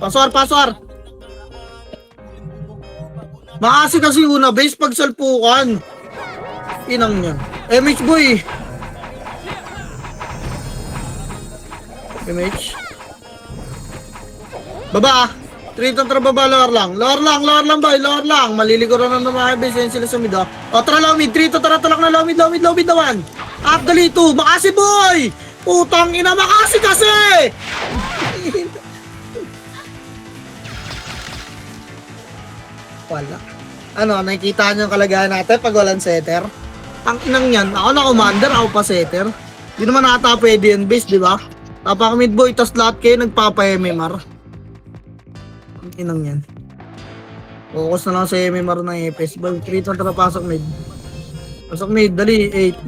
Paswar. Maasi kasi una, base pag salpukan. Inang yan. MH, boy. MH. Baba. 3 tantra baba, lower lang, boy. Lower lang. Maliligo na ng mga base. Yan sila sa mid, tara, low mid. 3 to tara, talak na low mid naman. Up, dali, 2. Makasi, boy. Putang ina, makasi kasi! Wala. Nakikita niyo yung kalagayan natin pag walang setter? Ang inang yan, ako na commander, ako pa setter. Di naman ata pwede yun, base, di ba? Tapak mid, boy, tas lahat kayo nagpapa-MMR. Ang inang yan. Focus na lang sa MMR ng EPS. Boy, 3 na pasok mid. Pasok mid, dali, 8,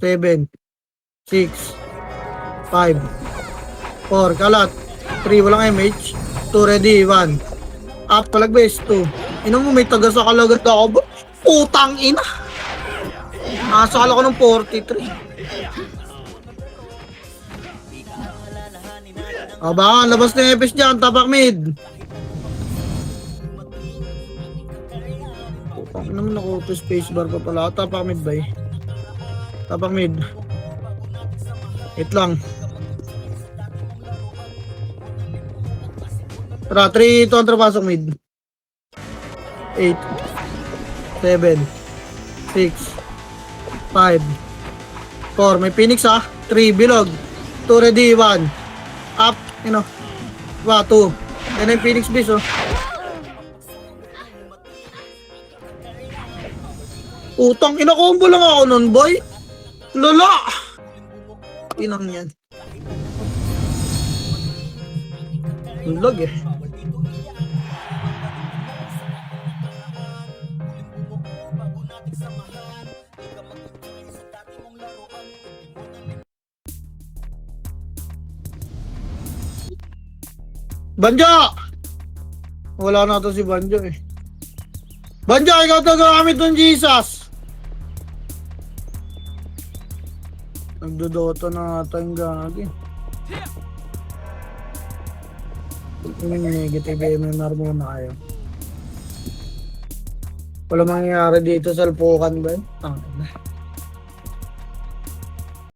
7, 6, 5, 4, kalat, 3, walang MH, 2, ready, 1, up, palag base, 2, ino mo, may taga sa kalagad ako ba? Putang ina! Nakasakal ako ng 43. Baka, labas na yung MH dyan, tapak mid. Putang ina mo, naka-auto spacebar pa pala, tapak mid ba eh? Tapak mid. Wait lang. Tara, 3 to ang pasok mid. 8, 7, 6, 5, 4. May Phoenix 3, bilog. 2, ready, 1. Up, 2. Yan yung Phoenix base, Utang, ina-combo lang ako nun, boy. Lala! Inang yan. Lag eh. Banjo! Wala na to si Banjo eh. Banja, ikaw to gamit ng Jesus. Nagdodoto na ata yung gagi. Yung negative MMR muna kayo. Wala mangyayari dito sa Alpukan ba?